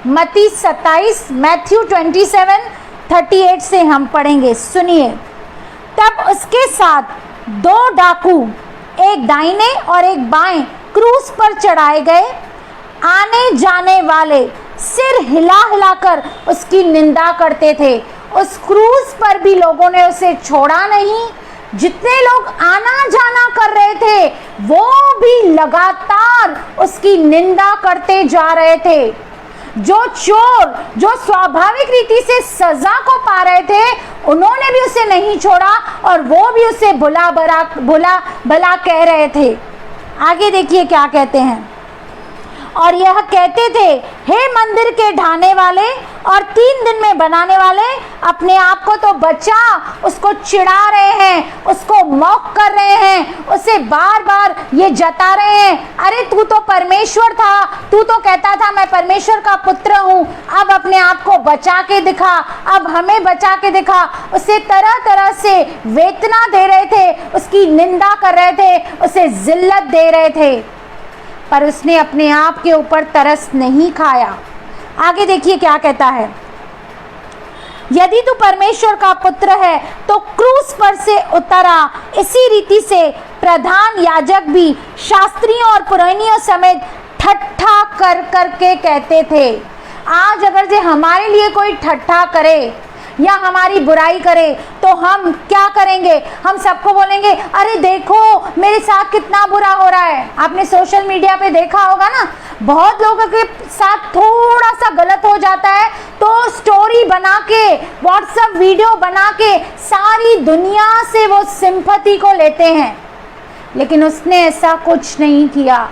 Speaker 1: मत्ती 27, मैथ्यू 27:38 से हम पढ़ेंगे। सुनिए, तब उसके साथ 2 डाकू एक दाहिने और एक बाएं क्रूस पर चढ़ाए गए। आने जाने वाले सिर हिला हिलाकर उसकी निंदा करते थे। उस क्रूस पर भी लोगों ने उसे छोड़ा नहीं। जितने लोग आना जाना कर रहे थे वो भी लगातार उसकी निंदा करते जा रहे थे। जो चोर, जो स्वाभाविक रीति से सजा को पा रहे थे, उन्होंने भी उसे नहीं छोड़ा और वो भी उसे भला भला कह रहे थे। आगे देखिए क्या कहते हैं, और यह कहते थे, हे मंदिर के ढाने वाले और 3 दिन में बनाने वाले, अपने आप को तो बचा, उसको चिढ़ा रहे हैं, उसको मॉक कर रहे हैं, उसे बार बार ये जता रहे हैं, अरे तू तो परमेश्वर था, तू तो कहता था मैं परमेश्वर का पुत्र हूँ, अब अपने आप को बचा के दिखा, अब हमें बचा के दिखा। उसे तरह तरह से वेतना दे रहे थे, उसकी निंदा कर रहे थे, उसे जिल्लत दे रहे थे, पर उसने अपने आप के ऊपर तरस नहीं खाया। आगे देखिए क्या कहता है, यदि तू परमेश्वर का पुत्र है तो क्रूस पर से उतर आ। इसी रीति से प्रधान याजक भी शास्त्रियों और पुरानियों समेत ठट्ठा कर करके कहते थे। आज अगर जो हमारे लिए कोई ठट्ठा करे या हमारी बुराई करे तो हम क्या करेंगे? हम सबको बोलेंगे अरे देखो मेरे साथ कितना बुरा हो रहा है। आपने सोशल मीडिया पे देखा होगा ना, बहुत लोगों के साथ थोड़ा सा गलत हो जाता है तो स्टोरी बना के, व्हाट्सएप वीडियो बना के सारी दुनिया से वो सिंपैथी को लेते हैं, लेकिन उसने ऐसा कुछ नहीं किया।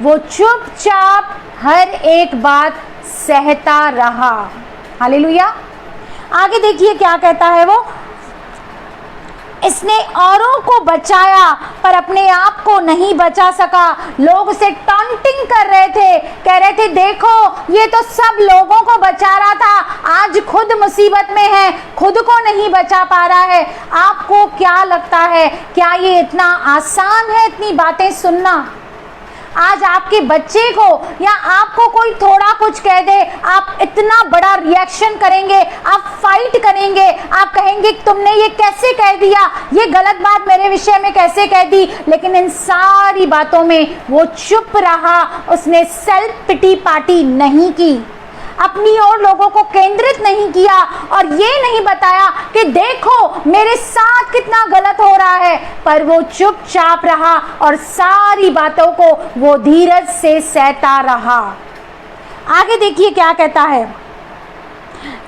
Speaker 1: वो चुपचाप हर एक बात सहता रहा। हालेलुया। आगे देखिए क्या कहता है वो, इसने औरों को बचाया पर अपने आप को नहीं बचा सका। लोग उसे टॉन्टिंग कर रहे थे, कह रहे थे देखो ये तो सब लोगों को बचा रहा था, आज खुद मुसीबत में है, खुद को नहीं बचा पा रहा है। आपको क्या लगता है, क्या ये इतना आसान है इतनी बातें सुनना? आज आपके बच्चे को या आपको कोई थोड़ा कुछ कह दे, आप इतना बड़ा रिएक्शन करेंगे, आप फाइट करेंगे, आप कहेंगे तुमने ये कैसे कह दिया, ये गलत बात मेरे विषय में कैसे कह दी। लेकिन इन सारी बातों में वो चुप रहा, उसने सेल्फ पिटी पार्टी नहीं की, अपनी ओर लोगों को केंद्रित नहीं किया और ये नहीं बताया कि देखो मेरे साथ कितना गलत हो रहा है, पर वो चुपचाप रहा और सारी बातों को वो धीरज से सहता रहा। आगे देखिए क्या कहता है,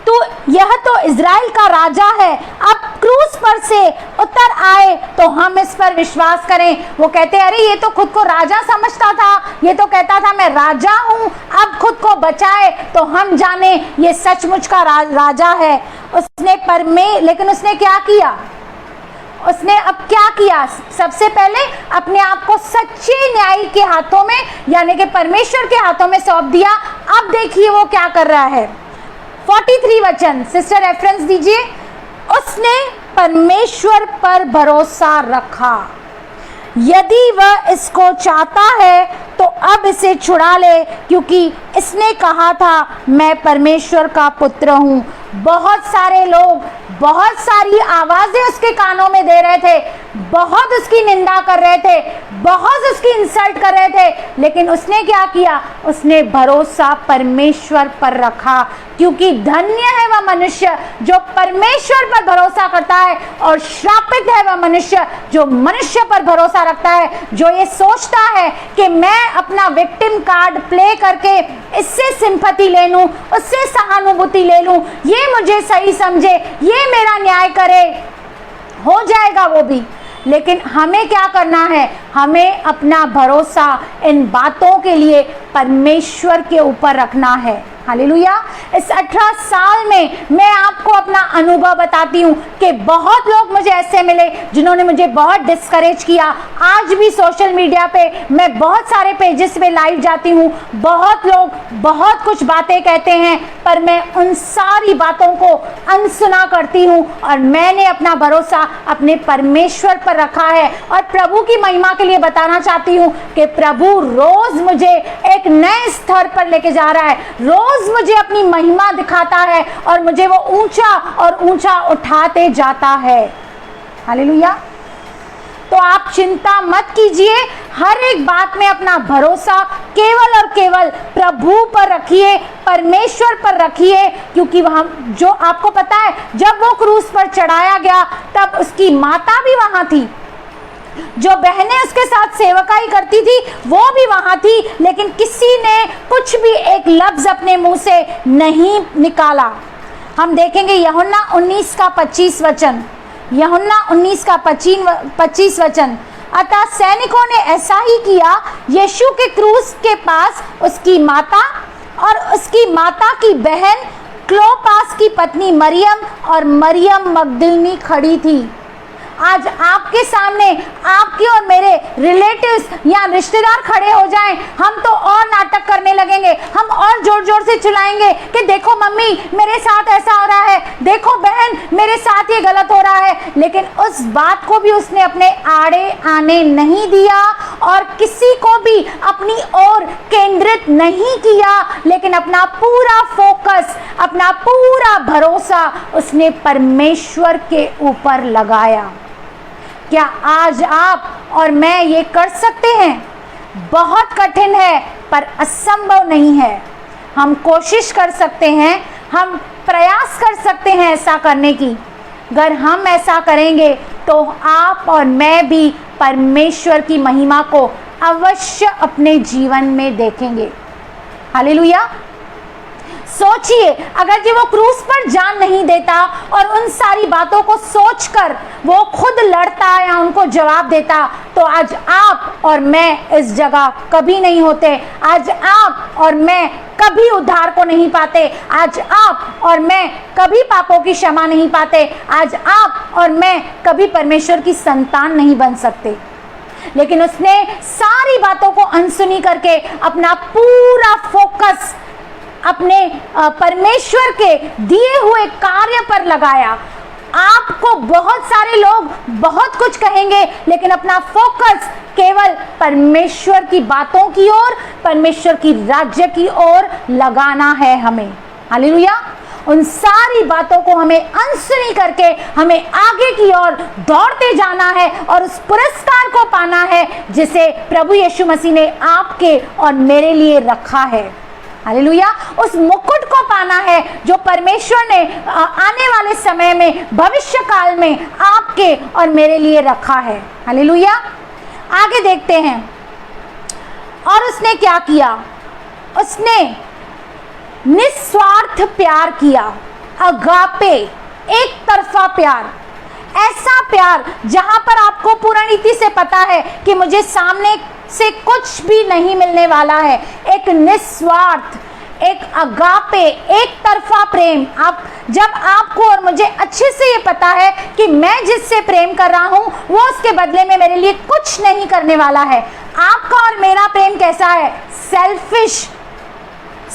Speaker 1: तो यह तो इज़राइल का राजा है, अब क्रूस पर से उतर आए तो हम इस पर विश्वास करें। वो कहते हैं अरे ये तो खुद को राजा समझता था, ये तो कहता था मैं राजा हूँ, अब खुद को बचाए तो हम जाने ये सचमुच का राजा है। लेकिन उसने क्या किया? उसने अब क्या किया? सबसे पहले अपने आप को सच्चे न्यायी के हाथों में यानी कि परमेश्वर के हाथों में सौंप दिया। अब देखिए वो क्या कर रहा है। 43 वचन, सिस्टर रेफरेंस दीजिए। उसने परमेश्वर पर भरोसा रखा, यदि वह इसको चाहता है तो अब इसे छुड़ा ले, क्योंकि इसने कहा था मैं परमेश्वर का पुत्र हूँ। बहुत सारे लोग बहुत सारी आवाजें उसके कानों में दे रहे थे, बहुत उसकी निंदा कर रहे थे, बहुत उसकी इंसल्ट कर रहे थे, लेकिन उसने क्या किया? उसने भरोसा परमेश्वर पर रखा, क्योंकि धन्य है वह मनुष्य जो परमेश्वर पर भरोसा करता है और श्रापित है वह मनुष्य जो मनुष्य पर भरोसा रखता है, जो ये सोचता है कि मैं अपना विक्टिम कार्ड प्ले करके इससे सिंपैथी ले लूं, उससे सहानुभूति ले लूं, ये मुझे सही समझे, ये मेरा न्याय करे, हो जाएगा वो भी। लेकिन हमें क्या करना है? हमें अपना भरोसा इन बातों के लिए परमेश्वर के ऊपर रखना है। हालेलुया। इस 18 साल में मैं आपको अपना अनुभव बताती हूँ कि बहुत लोग मुझे ऐसे मिले जिन्होंने मुझे बहुत डिस्करेज किया। आज भी सोशल मीडिया पे मैं बहुत सारे पेजेस पे लाइव जाती हूँ, बहुत लोग बहुत कुछ बातें कहते हैं, पर मैं उन सारी बातों को अनसुना करती हूँ और मैंने अपना भरोसा अपने परमेश्वर पर रखा है। और प्रभु की महिमा के लिए बताना चाहती हूँ कि प्रभु रोज मुझे एक नए स्तर पर लेके जा रहा है, रोज मुझे अपनी महिमा दिखाता है और मुझे वो ऊंचा और ऊंचा उठाते जाता है। हालेलुया। तो आप चिंता मत कीजिए, हर एक बात में अपना भरोसा केवल और केवल प्रभु पर रखिए, परमेश्वर पर रखिए, क्योंकि वह जो आपको पता है जब वो क्रूस पर चढ़ाया गया तब उसकी माता भी वहां थी, जो बहनें उसके साथ सेवकाई करती थी वो भी वहां थी, लेकिन किसी ने कुछ भी एक लफ्ज अपने मुंह से नहीं निकाला। हम देखेंगे यूहन्ना 19 का 25 वचन, यूहन्ना 19 का 25 वचन। अतः सैनिकों ने ऐसा ही किया, यीशु के क्रूस के पास उसकी माता और उसकी माता की बहन क्लोपास की पत्नी मरियम और मरियम मगदलिनी खड़ी थी। आज आपके सामने आपके और मेरे रिलेटिव्स या रिश्तेदार खड़े हो जाएं, हम तो और नाटक करने लगेंगे, हम और जोर जोर से चिल्लाएंगे कि देखो मम्मी मेरे साथ ऐसा हो रहा है, देखो बहन मेरे साथ ये गलत हो रहा है। लेकिन उस बात को भी उसने अपने आड़े आने नहीं दिया और किसी को भी अपनी ओर केंद्रित नहीं किया, लेकिन अपना पूरा फोकस, अपना पूरा भरोसा उसने परमेश्वर के ऊपर लगाया। क्या आज आप और मैं ये कर सकते हैं? बहुत कठिन है पर असंभव नहीं है। हम कोशिश कर सकते हैं, हम प्रयास कर सकते हैं ऐसा करने की। अगर हम ऐसा करेंगे तो आप और मैं भी परमेश्वर की महिमा को अवश्य अपने जीवन में देखेंगे। हालेलुया। सोचिए, अगर जी वो क्रूस पर जान नहीं देता और उन सारी बातों को सोचकर वो खुद लड़ता या उनको जवाब देता, तो आज आप और मैं इस जगह कभी नहीं होते। आज आप और मैं कभी उद्धार को नहीं पाते। आज आप और मैं कभी पापों की क्षमा नहीं पाते। आज आप और मैं कभी परमेश्वर की संतान नहीं बन सकते। लेकिन उसने सारी बातों को अनसुनी करके अपना पूरा फोकस अपने परमेश्वर के दिए हुए कार्य पर लगाया। आपको बहुत सारे लोग बहुत कुछ कहेंगे, लेकिन अपना फोकस केवल परमेश्वर की बातों की ओर, परमेश्वर की राज्य की ओर लगाना है हमें। हालेलुया। उन सारी बातों को हमें अनसुनी करके हमें आगे की ओर दौड़ते जाना है और उस पुरस्कार को पाना है जिसे प्रभु यीशु मसीह ने आपके और मेरे लिए रखा है। हालेलुया। उस मुकुट को पाना है जो परमेश्वर ने आने वाले समय में, भविष्य काल में आपके और मेरे लिए रखा है। हालेलुया। आगे देखते हैं। और उसने क्या किया? उसने निस्वार्थ प्यार किया, अगापे, एक तरफा प्यार। ऐसा प्यार जहां पर आपको पूर्ण रीति से पता है कि मुझे सामने से कुछ भी नहीं मिलने वाला है। एक निस्वार्थ, एक अगापे, एक तरफा प्रेम। आप जब आपको और मुझे अच्छे से ये पता है कि मैं जिससे प्रेम कर रहा हूं वो उसके बदले में मेरे लिए कुछ नहीं करने वाला है। आपका और मेरा प्रेम कैसा है? सेल्फिश,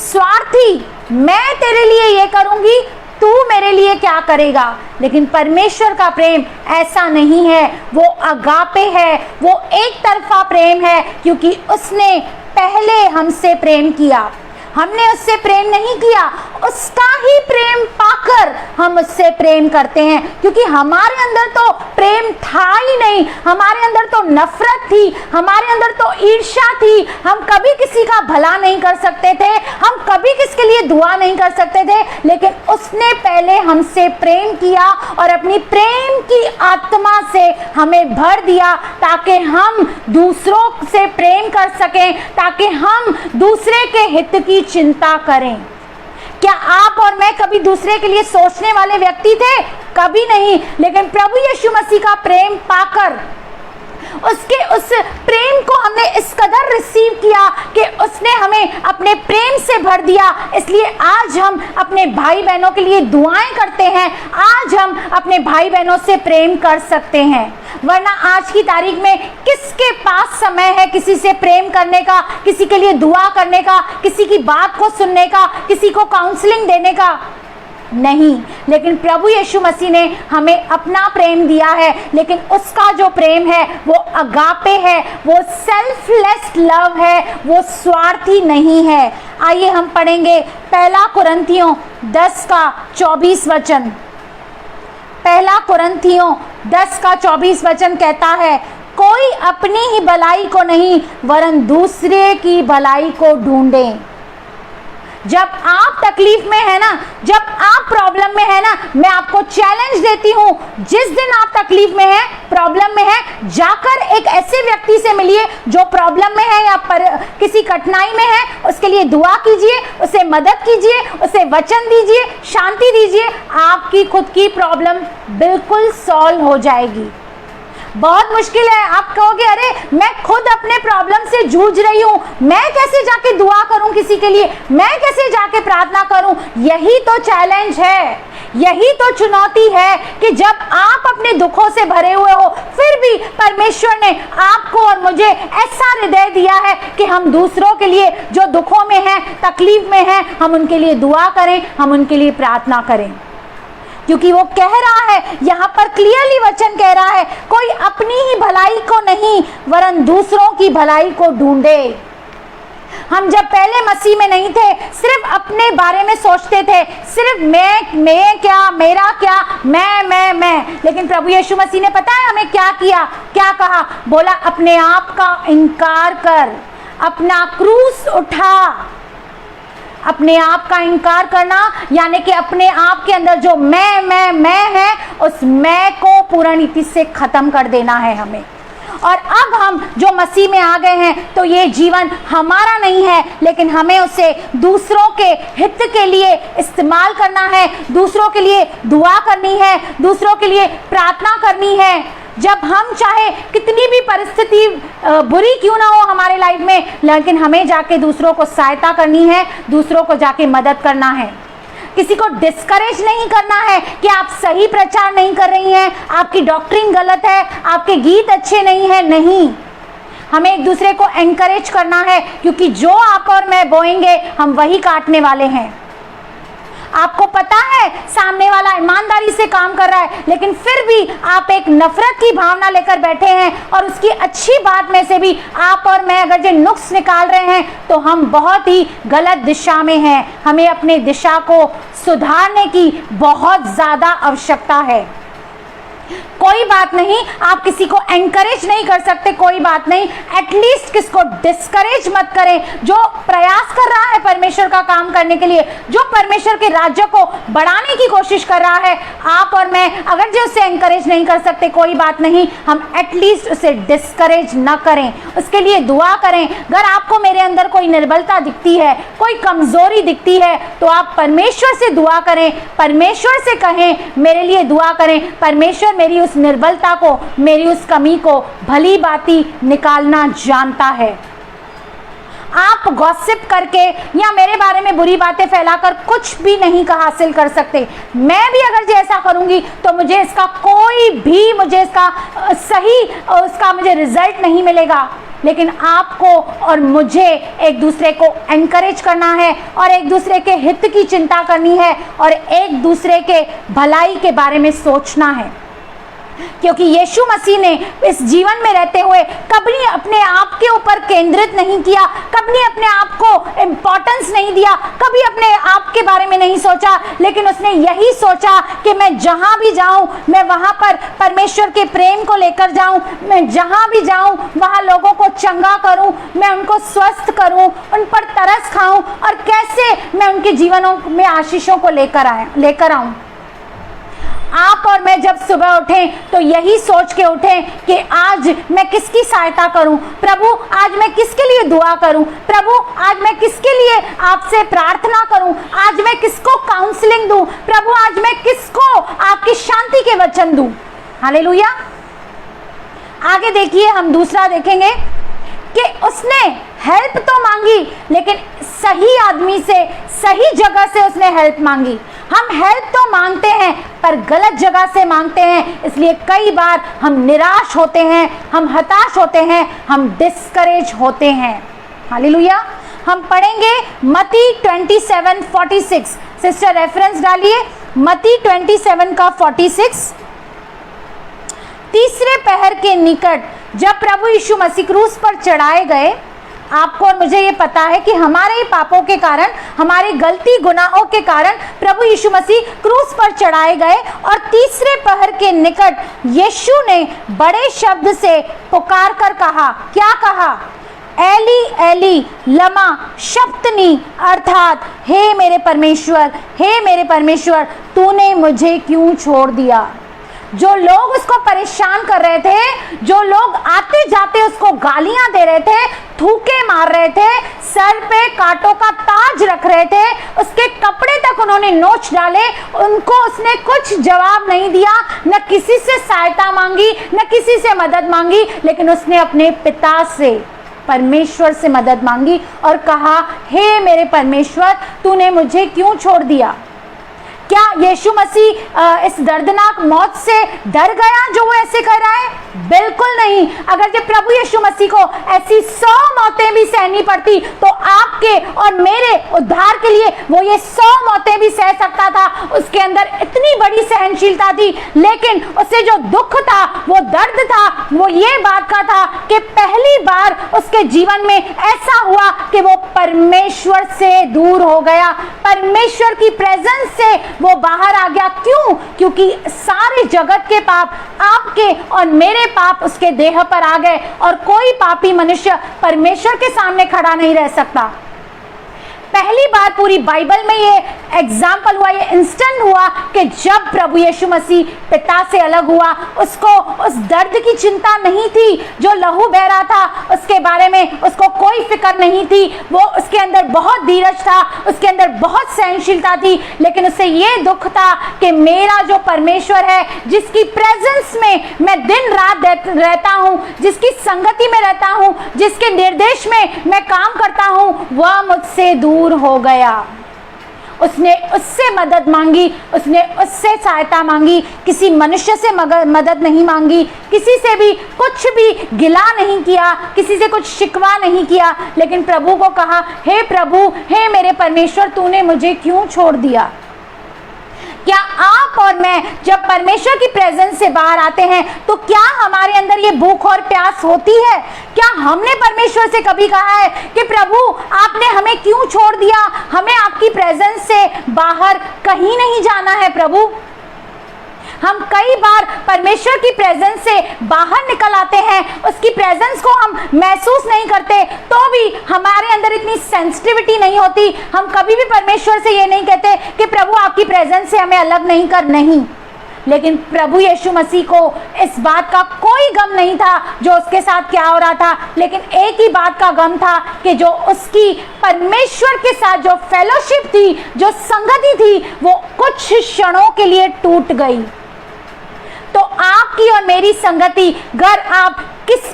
Speaker 1: स्वार्थी। मैं तेरे लिए ये करूंगी, तू मेरे लिए क्या करेगा? लेकिन परमेश्वर का प्रेम ऐसा नहीं है। वो अगापे है, वो एक तरफा प्रेम है, क्योंकि उसने पहले हमसे प्रेम किया। हमने उससे प्रेम नहीं किया, उसका ही प्रेम पाकर हम उससे प्रेम करते हैं, क्योंकि हमारे अंदर तो प्रेम था ही नहीं। हमारे अंदर तो नफरत थी, हमारे अंदर तो ईर्ष्या थी। हम कभी किसी का भला नहीं कर सकते थे, हम कभी किसके लिए दुआ नहीं कर सकते थे। लेकिन उसने पहले हमसे प्रेम किया और अपनी प्रेम की आत्मा से हमें भर दिया, ताकि हम दूसरों से प्रेम कर सकें, ताकि हम दूसरे के हित की चिंता करें। क्या आप और मैं कभी दूसरे के लिए सोचने वाले व्यक्ति थे? कभी नहीं। लेकिन प्रभु यीशु मसीह का प्रेम पाकर, उसके उस प्रेम को हमने इस कदर रिसीव किया कि उसने हमें अपने प्रेम से भर दिया। इसलिए आज हम अपने भाई बहनों के लिए दुआएं करते हैं। आज हम अपने भाई बहनों से प्रेम कर सकते हैं, वरना आज की तारीख में किसके पास समय है किसी से प्रेम करने का, किसी के लिए दुआ करने का, किसी की बात को सुनने का, किसी को काउंसलिंग देने का? नहीं। लेकिन प्रभु यीशु मसीह ने हमें अपना प्रेम दिया है, लेकिन उसका जो प्रेम है वो अगापे है, वो सेल्फलेस लव है, वो स्वार्थी नहीं है। आइए हम पढ़ेंगे पहला कुरिन्थियों 10 का 24 वचन। पहला कुरिन्थियों 10 का 24 वचन कहता है, कोई अपनी ही भलाई को नहीं वरन दूसरे की भलाई को ढूंढे। जब आप तकलीफ में है ना, जब आप प्रॉब्लम में है ना, मैं आपको चैलेंज देती हूँ, जिस दिन आप तकलीफ में है, प्रॉब्लम में है, जाकर एक ऐसे व्यक्ति से मिलिए जो प्रॉब्लम में है या किसी कठिनाई में है। उसके लिए दुआ कीजिए, उसे मदद कीजिए, उसे वचन दीजिए, शांति दीजिए। आपकी खुद की प्रॉब्लम बिल्कुल सॉल्व हो जाएगी। बहुत मुश्किल है। आप कहोगे अरे मैं खुद अपने प्रॉब्लम से जूझ रही हूँ, मैं कैसे जाके दुआ करूँ किसी के लिए, मैं कैसे जाके प्रार्थना करूँ। यही तो चैलेंज है, यही तो चुनौती है कि जब आप अपने दुखों से भरे हुए हो, फिर भी परमेश्वर ने आपको और मुझे ऐसा हृदय दिया है कि हम दूसरों के लिए जो दुखों में हैं, तकलीफ में हैं, हम उनके लिए दुआ करें, हम उनके लिए प्रार्थना करें। क्योंकि वो कह रहा है, यहाँ पर क्लियरली वचन कह रहा है, कोई अपनी ही भलाई को नहीं वरन दूसरों की भलाई को ढूंढे। हम जब पहले मसीह में नहीं थे, सिर्फ अपने बारे में सोचते थे, सिर्फ मैं क्या, मेरा क्या, मैं। लेकिन प्रभु यीशु मसीह ने पता है हमें क्या किया, क्या कहा? बोला अपने आप का इनकार कर, अपना क्रूस उठा। अपने आप का इनकार करना यानी कि अपने आप के अंदर जो मैं है, उस मैं को पूर्ण रीति से खत्म कर देना है हमें। और अब हम जो मसीह में आ गए हैं, तो ये जीवन हमारा नहीं है, लेकिन हमें उसे दूसरों के हित के लिए इस्तेमाल करना है, दूसरों के लिए दुआ करनी है, दूसरों के लिए प्रार्थना करनी है। जब हम चाहे कितनी भी परिस्थिति बुरी क्यों ना हो हमारे लाइफ में, लेकिन हमें जाके दूसरों को सहायता करनी है, दूसरों को जाके मदद करना है। किसी को डिस्करेज नहीं करना है कि आप सही प्रचार नहीं कर रही हैं, आपकी डॉक्ट्रिन गलत है, आपके गीत अच्छे नहीं हैं। नहीं, हमें एक दूसरे को एनकरेज करना है, क्योंकि जो आप और मैं बोएंगे हम वही काटने वाले हैं। आपको पता है सामने वाला ईमानदारी से काम कर रहा है, लेकिन फिर भी आप एक नफरत की भावना लेकर बैठे हैं, और उसकी अच्छी बात में से भी आप और मैं अगर जो नुक्स निकाल रहे हैं, तो हम बहुत ही गलत दिशा में हैं। हमें अपने दिशा को सुधारने की बहुत ज़्यादा आवश्यकता है। कोई बात नहीं, आप किसी को एनकरेज नहीं कर सकते, कोई बात नहीं, एटलीस्ट किसको डिस्करेज मत करें। जो प्रयास कर रहा है परमेश्वर का काम करने के लिए, जो परमेश्वर के राज्य को बढ़ाने की कोशिश कर रहा है, आप और मैं अगर जो उसे एनकरेज नहीं कर सकते, कोई बात नहीं, हम एटलीस्ट उसे डिस्करेज न करें, उसके लिए दुआ करें। अगर आपको मेरे अंदर कोई निर्बलता दिखती है, कोई कमजोरी दिखती है, तो आप परमेश्वर से दुआ करें, परमेश्वर से कहें मेरे लिए दुआ करें। परमेश्वर मेरी उस निर्बलता को, मेरी उस कमी को भली बाती निकालना जानता है। आप गॉसिप करके या मेरे बारे में बुरी बातें फैलाकर कुछ भी नहीं हासिल कर सकते। मैं भी अगर ऐसा करूंगी तो मुझे इसका कोई भी मुझे रिजल्ट नहीं मिलेगा। लेकिन आपको और मुझे एक दूसरे को एनकरेज करना है, और एक दूसरे के हित की चिंता करनी है, और एक दूसरे के भलाई के बारे में सोचना है। क्योंकि यीशु मसीह ने इस जीवन में रहते हुए कभी अपने आप के ऊपर केंद्रित नहीं किया, कभी अपने आप को इम्पोर्टेंस नहीं दिया, कभी अपने आप के बारे में नहीं सोचा, लेकिन उसने यही सोचा कि मैं जहां भी जाऊं, मैं वहां पर परमेश्वर के प्रेम को लेकर जाऊं, मैं जहां भी जाऊं वहां लोगों को चंगा करूं, मैं उनको स्वस्थ करूं, उन पर तरस खाऊं, और कैसे मैं उनके जीवनों में आशीषों को लेकर आऊं। आप और मैं जब सुबह उठें तो यही सोच के उठें कि आज मैं किसकी सहायता करूं, प्रभु आज मैं किसके लिए दुआ करूं, प्रभु आज मैं किसके लिए आपसे प्रार्थना करूं, आज मैं किसको काउंसलिंग दूं, प्रभु आज मैं किसको आपकी शांति के वचन दूं। हालेलुया। आगे देखिए, हम दूसरा देखेंगे कि उसने हेल्प तो मांगी, लेकिन सही आदमी से, सही जगह से उसने हेल्प मांगी। हम हेल्प तो मांगते हैं पर गलत जगह से मांगते हैं, इसलिए कई बार हम निराश होते हैं, हम हताश होते हैं, हम डिस्करेज होते हैं। हालेलुया। हम पढ़ेंगे मत्ती 27:46। सिस्टर रेफरेंस डालिए, मत्ती 27 का 46। तीसरे पहर के निकट जब प्रभु यीशु मसीह क्रूस पर चढ़ाए गए, आपको और मुझे ये पता है कि हमारे पापों के कारण, हमारी गलती गुनाहों के कारण प्रभु यीशु मसीह क्रूस पर चढ़ाए गए, और तीसरे पहर के निकट यीशु ने बड़े शब्द से पुकार कर कहा, क्या कहा? एली एली लमा शब्तनी, अर्थात हे मेरे परमेश्वर तूने मुझे क्यों छोड़ दिया। जो लोग उसको परेशान कर रहे थे, जो लोग आते जाते उसको गालियां दे रहे थे, थूके मार रहे थे, सर पे कांटों का ताज रख रहे थे, उसके कपड़े तक उन्होंने नोच डाले, उनको उसने कुछ जवाब नहीं दिया, न किसी से सहायता मांगी, न किसी से मदद मांगी, लेकिन उसने अपने पिता से, परमेश्वर से मदद मांगी और कहा, हे मेरे परमेश्वर, तूने मुझे क्यों छोड़ दिया? क्या यीशु मसीह इस दर्दनाक मौत से डर गया जो वो ऐसे कर रहा है? बिल्कुल नहीं। अगर जब प्रभु यीशु मसीह को ऐसी 100 मौतें भी सहनी पड़ती तो आपके और मेरे उद्धार के लिए वो ये 100 मौतें भी सह सकता था। उसके अंदर इतनी बड़ी सहनशीलता थी, लेकिन उसे जो दुख था, वो दर्द था, वो ये बात का था कि पहली बार उसके जीवन में ऐसा हुआ कि वो परमेश्वर से दूर हो गया, परमेश्वर की प्रेजेंस से वो बाहर आ गया। क्यों? क्योंकि सारे जगत के पाप, आपके और मेरे पाप उसके देह पर आ गए और कोई पापी मनुष्य परमेश्वर के सामने खड़ा नहीं रह सकता। पहली बार पूरी बाइबल में ये एग्जाम्पल हुआ, ये इंस्टेंट हुआ कि जब प्रभु यीशु मसीह पिता से अलग हुआ, उसको उस दर्द की चिंता नहीं थी, जो लहू बह रहा था उसके बारे में उसको कोई फिक्र नहीं थी। वो उसके अंदर बहुत धीरज था, उसके अंदर बहुत सहनशीलता थी, लेकिन उसे ये दुख था कि मेरा जो परमेश्वर है, जिसकी प्रेजेंस में मैं दिन रात रहता हूँ, जिसकी संगति में रहता हूँ, जिसके निर्देश में मैं काम करता हूँ, वह मुझसे दूर हो गया। उसने उससे मदद मांगी, उसने उससे सहायता मांगी, किसी मनुष्य से मदद नहीं मांगी, किसी से भी कुछ भी गिला नहीं किया, किसी से कुछ शिकवा नहीं किया, लेकिन प्रभु को कहा, हे प्रभु, हे मेरे परमेश्वर, तूने मुझे क्यों छोड़ दिया? क्या आप और मैं जब परमेश्वर की प्रेजेंस से बाहर आते हैं तो क्या हमारे अंदर ये भूख और प्यास होती है? क्या हमने परमेश्वर से कभी कहा है कि प्रभु, आपने हमें क्यों छोड़ दिया? हमें आपकी प्रेजेंस से बाहर कहीं नहीं जाना है प्रभु। हम कई बार परमेश्वर की प्रेजेंस से बाहर निकल आते हैं, उसकी प्रेजेंस को हम महसूस नहीं करते, तो भी हमारे अंदर इतनी सेंसिटिविटी नहीं होती। हम कभी भी परमेश्वर से ये नहीं कहते कि प्रभु आपकी प्रेजेंस से हमें अलग नहीं कर, नहीं। लेकिन प्रभु यीशु मसीह को इस बात का कोई गम नहीं था जो उसके साथ क्या हो रहा था, लेकिन एक ही बात का गम था कि जो उसकी परमेश्वर के साथ जो फेलोशिप थी, जो संगति थी, वो कुछ क्षणों के लिए टूट गई। तो आपकी और मेरी संगति, अगर आप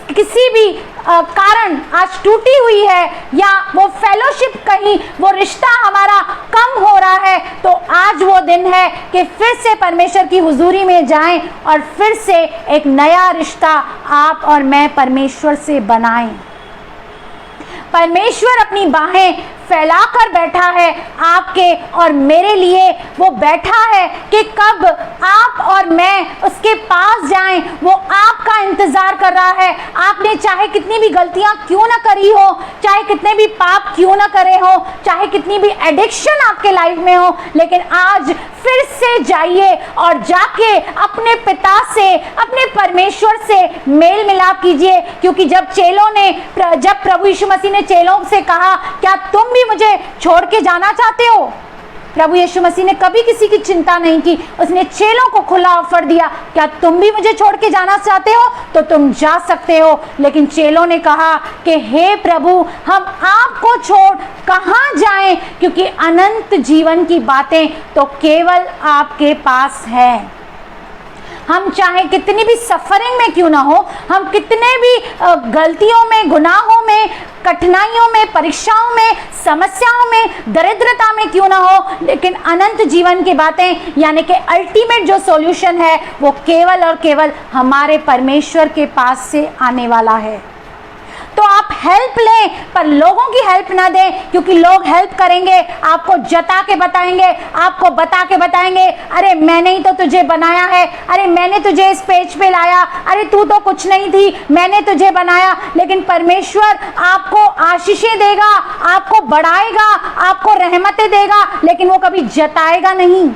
Speaker 1: किसी भी कारण आज टूटी हुई है, या वो फेलोशिप कहीं, वो रिश्ता हमारा कम हो रहा है, तो आज वो दिन है कि फिर से परमेश्वर की हुजूरी में जाएं और फिर से एक नया रिश्ता आप और मैं परमेश्वर से बनाएं। परमेश्वर अपनी बाहें फैलाकर बैठा है आपके और मेरे लिए। वो बैठा है कि कब आप और मैं उसके पास जाएं। वो आपका इंतजार कर रहा है। आपने चाहे कितनी भी गलतियां क्यों ना करी हो, चाहे कितने भी पाप क्यों ना करे हो, चाहे कितनी भी एडिक्शन आपके लाइफ में हो, लेकिन आज फिर से जाइए और जाके अपने पिता से, अपने परमेश्वर से मेल मिलाप कीजिए। क्योंकि जब प्रभु यीशु मसीह ने चेलों से कहा, क्या तुम भी मुझे छोड़ के जाना चाहते हो? प्रभु यीशु मसीह ने कभी किसी की चिंता नहीं की। उसने चेलों को खुला ऑफर दिया, क्या तुम भी मुझे छोड़ के जाना चाहते हो तो तुम जा सकते हो। लेकिन चेलों ने कहा कि हे प्रभु, हम आपको छोड़ कहाँ जाएं, क्योंकि अनंत जीवन की बातें तो केवल आपके पास है। हम चाहे कितनी भी सफरिंग में क्यों ना हो, हम कितने भी गलतियों में, गुनाहों में, कठिनाइयों में, परीक्षाओं में, समस्याओं में, दरिद्रता में क्यों ना हो, लेकिन अनंत जीवन की बातें, यानी कि अल्टीमेट जो सॉल्यूशन है, वो केवल और केवल हमारे परमेश्वर के पास से आने वाला है। तो आप हेल्प लें, पर लोगों की हेल्प ना दें, क्योंकि लोग हेल्प करेंगे, आपको जता के बताएंगे, आपको बता के बताएंगे, अरे मैंने ही तो तुझे बनाया है, अरे मैंने तुझे इस पेज पे लाया, अरे तू तो कुछ नहीं थी, मैंने तुझे बनाया। लेकिन परमेश्वर आपको आशीषें देगा, आपको बढ़ाएगा, आपको रहमतें देगा, लेकिन वो कभी जताएगा नहीं,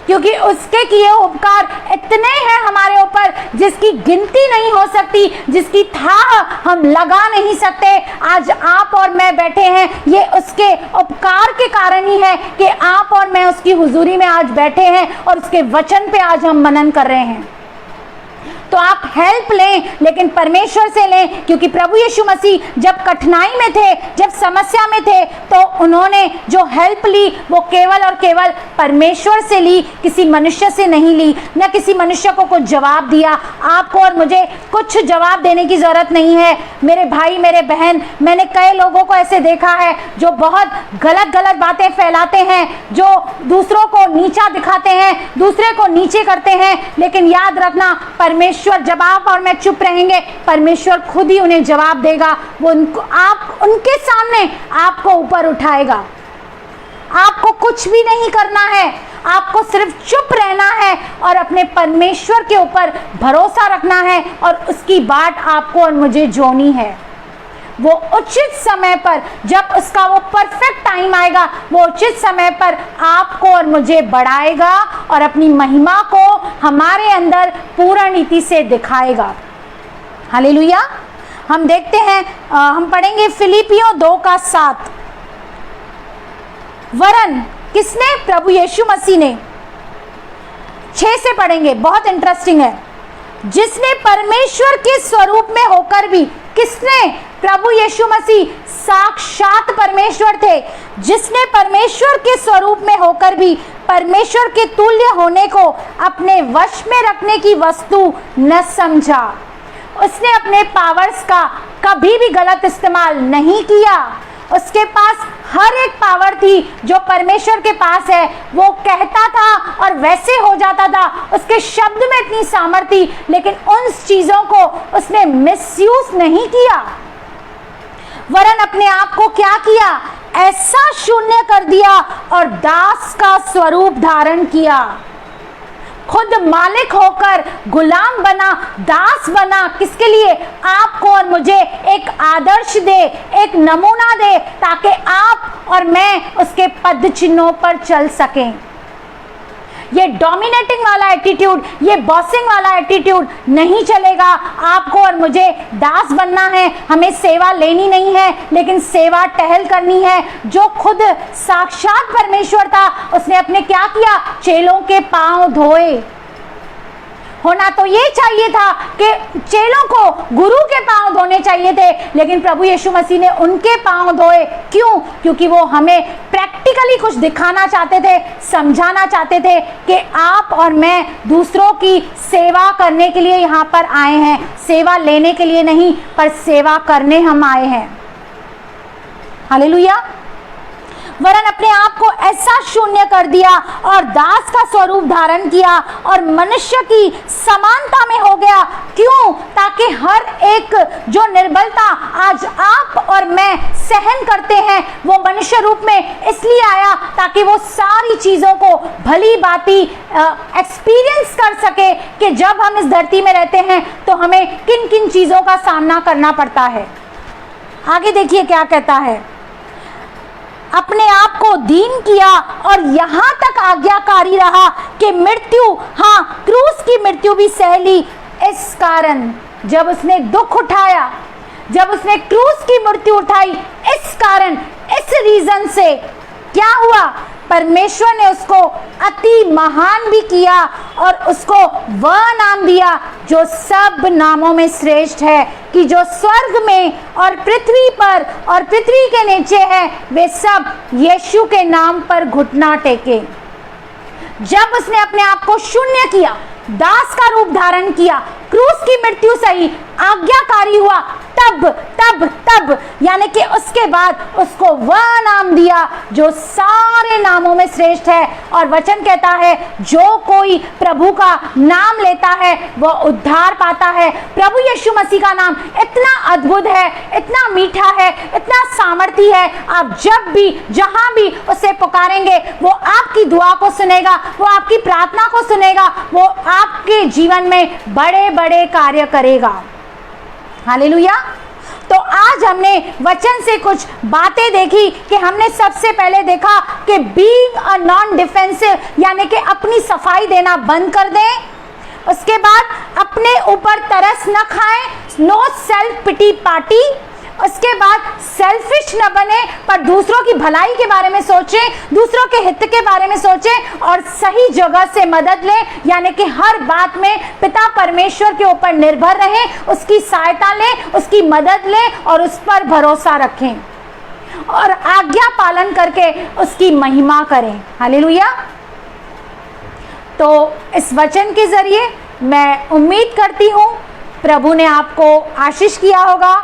Speaker 1: क्योंकि उसके किए उपकार इतने हैं हमारे ऊपर जिसकी गिनती नहीं हो सकती, जिसकी थाह हम लगा नहीं सकते। आज आप और मैं बैठे हैं, ये उसके उपकार के कारण ही है कि आप और मैं उसकी हुजूरी में आज बैठे हैं और उसके वचन पे आज हम मनन कर रहे हैं। तो आप हेल्प लें, लेकिन परमेश्वर से लें, क्योंकि प्रभु यीशु मसीह जब कठिनाई में थे, जब समस्या में थे, तो उन्होंने जो हेल्प ली वो केवल और केवल परमेश्वर से ली, किसी मनुष्य से नहीं ली। न किसी मनुष्य को कुछ जवाब दिया। आपको और मुझे कुछ जवाब देने की जरूरत नहीं है। मेरे भाई, मेरे बहन, मैंने कई लोगों को ऐसे देखा है जो बहुत गलत गलत बातें फैलाते हैं, जो दूसरों को नीचा दिखाते हैं, दूसरे को नीचे करते हैं, लेकिन याद रखना, परमेश्वर, जब आप और मैं चुप रहेंगे, परमेश्वर खुद ही उन्हें जवाब देगा। वो उनके सामने आपको ऊपर उठाएगा। आपको कुछ भी नहीं करना है, आपको सिर्फ चुप रहना है और अपने परमेश्वर के ऊपर भरोसा रखना है, और उसकी बाट आपको और मुझे जोनी है। वो उचित समय पर, जब उसका वो परफेक्ट टाइम आएगा, वो उचित समय पर आपको और मुझे बढ़ाएगा और अपनी महिमा को हमारे अंदर पूर्ण रीति से दिखाएगा। हालेलुया। हम देखते हैं, हम पढ़ेंगे फिलिपियों 2:7। वरन किसने? प्रभु यीशु मसीह ने। 6 से पढ़ेंगे, बहुत इंटरेस्टिंग है। जिसने परमेश्वर के स्वरूप में होकर भी, किसने? प्रभु यीशु मसीह साक्षात परमेश्वर थे। जिसने परमेश्वर के स्वरूप में होकर भी परमेश्वर के तुल्य होने को अपने वश में रखने की वस्तु न समझा। उसने अपने पावर्स का कभी भी गलत इस्तेमाल नहीं किया। उसके पास हर एक पावर थी जो परमेश्वर के पास है। वो कहता था और वैसे हो जाता था। उसके शब्द में इतनी सामर्थ्य थी, लेकिन उन चीजों को उसने मिसयूज नहीं किया। वरन अपने आप को क्या किया? ऐसा शून्य कर दिया और दास का स्वरूप धारण किया। खुद मालिक होकर गुलाम बना, दास बना। किसके लिए? आपको और मुझे एक आदर्श दे, एक नमूना दे, ताकि आप और मैं उसके पद चिन्हों पर चल सकें। ये डोमिनेटिंग वाला एटीट्यूड, ये बॉसिंग वाला एटीट्यूड नहीं चलेगा। आपको और मुझे दास बनना है। हमें सेवा लेनी नहीं है, लेकिन सेवा टहल करनी है। जो खुद साक्षात परमेश्वर था, उसने अपने क्या किया? चेलों के पांव धोए। होना तो ये चाहिए था कि चेलों को गुरु के पांव धोने चाहिए थे, लेकिन प्रभु यीशु मसीह ने उनके पांव धोए। क्यों? क्योंकि वो हमें प्रैक्टिकली कुछ दिखाना चाहते थे, समझाना चाहते थे कि आप और मैं दूसरों की सेवा करने के लिए यहाँ पर आए हैं। सेवा लेने के लिए नहीं, पर सेवा करने हम आए हैं। हालेलुया। वरन अपने आप को ऐसा शून्य कर दिया और दास का स्वरूप धारण किया और मनुष्य की समानता में हो गया। क्यों? ताकि हर एक जो निर्बलता आज आप और मैं सहन करते हैं, वो मनुष्य रूप में इसलिए आया ताकि वो सारी चीजों को भली भांति एक्सपीरियंस कर सके कि जब हम इस धरती में रहते हैं तो हमें किन किन चीजों का सामना करना पड़ता है। आगे देखिए क्या कहता है। अपने आप को दीन किया और यहाँ तक आज्ञाकारी रहा कि मृत्यु, हाँ, क्रूस की मृत्यु भी सह ली। इस कारण जब उसने दुख उठाया, जब उसने क्रूस की मृत्यु उठाई, इस कारण, इस रीजन से क्या हुआ? परमेश्वर ने उसको अति महान भी किया और उसको वह नाम दिया जो सब नामों में श्रेष्ठ है, कि जो स्वर्ग में और पृथ्वी पर और पृथ्वी के नीचे है, वे सब यीशु के नाम पर घुटना टेके। जब उसने अपने आप को शून्य किया, दास का रूप धारण किया, क्रूस की मृत्यु सही, आज्ञाकारी हुआ, तब यानी कि उसके बाद उसको वह नाम दिया जो सारे नामों में श्रेष्ठ है। और वचन कहता है जो कोई प्रभु का नाम लेता है वह उद्धार पाता है। प्रभु यीशु मसीह का नाम इतना अद्भुत है, इतना मीठा है, इतना सामर्थी है। आप जब भी जहां भी उसे पुकारेंगे, वो आपकी दुआ को सुनेगा, वो आपकी प्रार्थना को सुनेगा, वो आपके जीवन में बड़े बड़े कार्य करेगा। हालेलुया। तो आज हमने वचन से कुछ बातें देखी कि हमने सबसे पहले देखा कि बीइंग अ नॉन डिफेंसिव, यानी कि अपनी सफाई देना बंद कर दें। उसके बाद अपने ऊपर तरस न खाएं, नो सेल्फ पिटी पार्टी। उसके बाद सेल्फिश न बने, पर दूसरों की भलाई के बारे में सोचें, दूसरों के हित के बारे में सोचें और सही जगह से मदद लें। यानी कि हर बात में पिता परमेश्वर के ऊपर निर्भर रहें, उसकी सहायता लें, उसकी मदद लें और उस पर भरोसा रखें और आज्ञा पालन करके उसकी महिमा करें। हालेलुया। तो इस वचन के जरिए मैं उम्मीद करती हूँ प्रभु ने आपको आशीष किया होगा।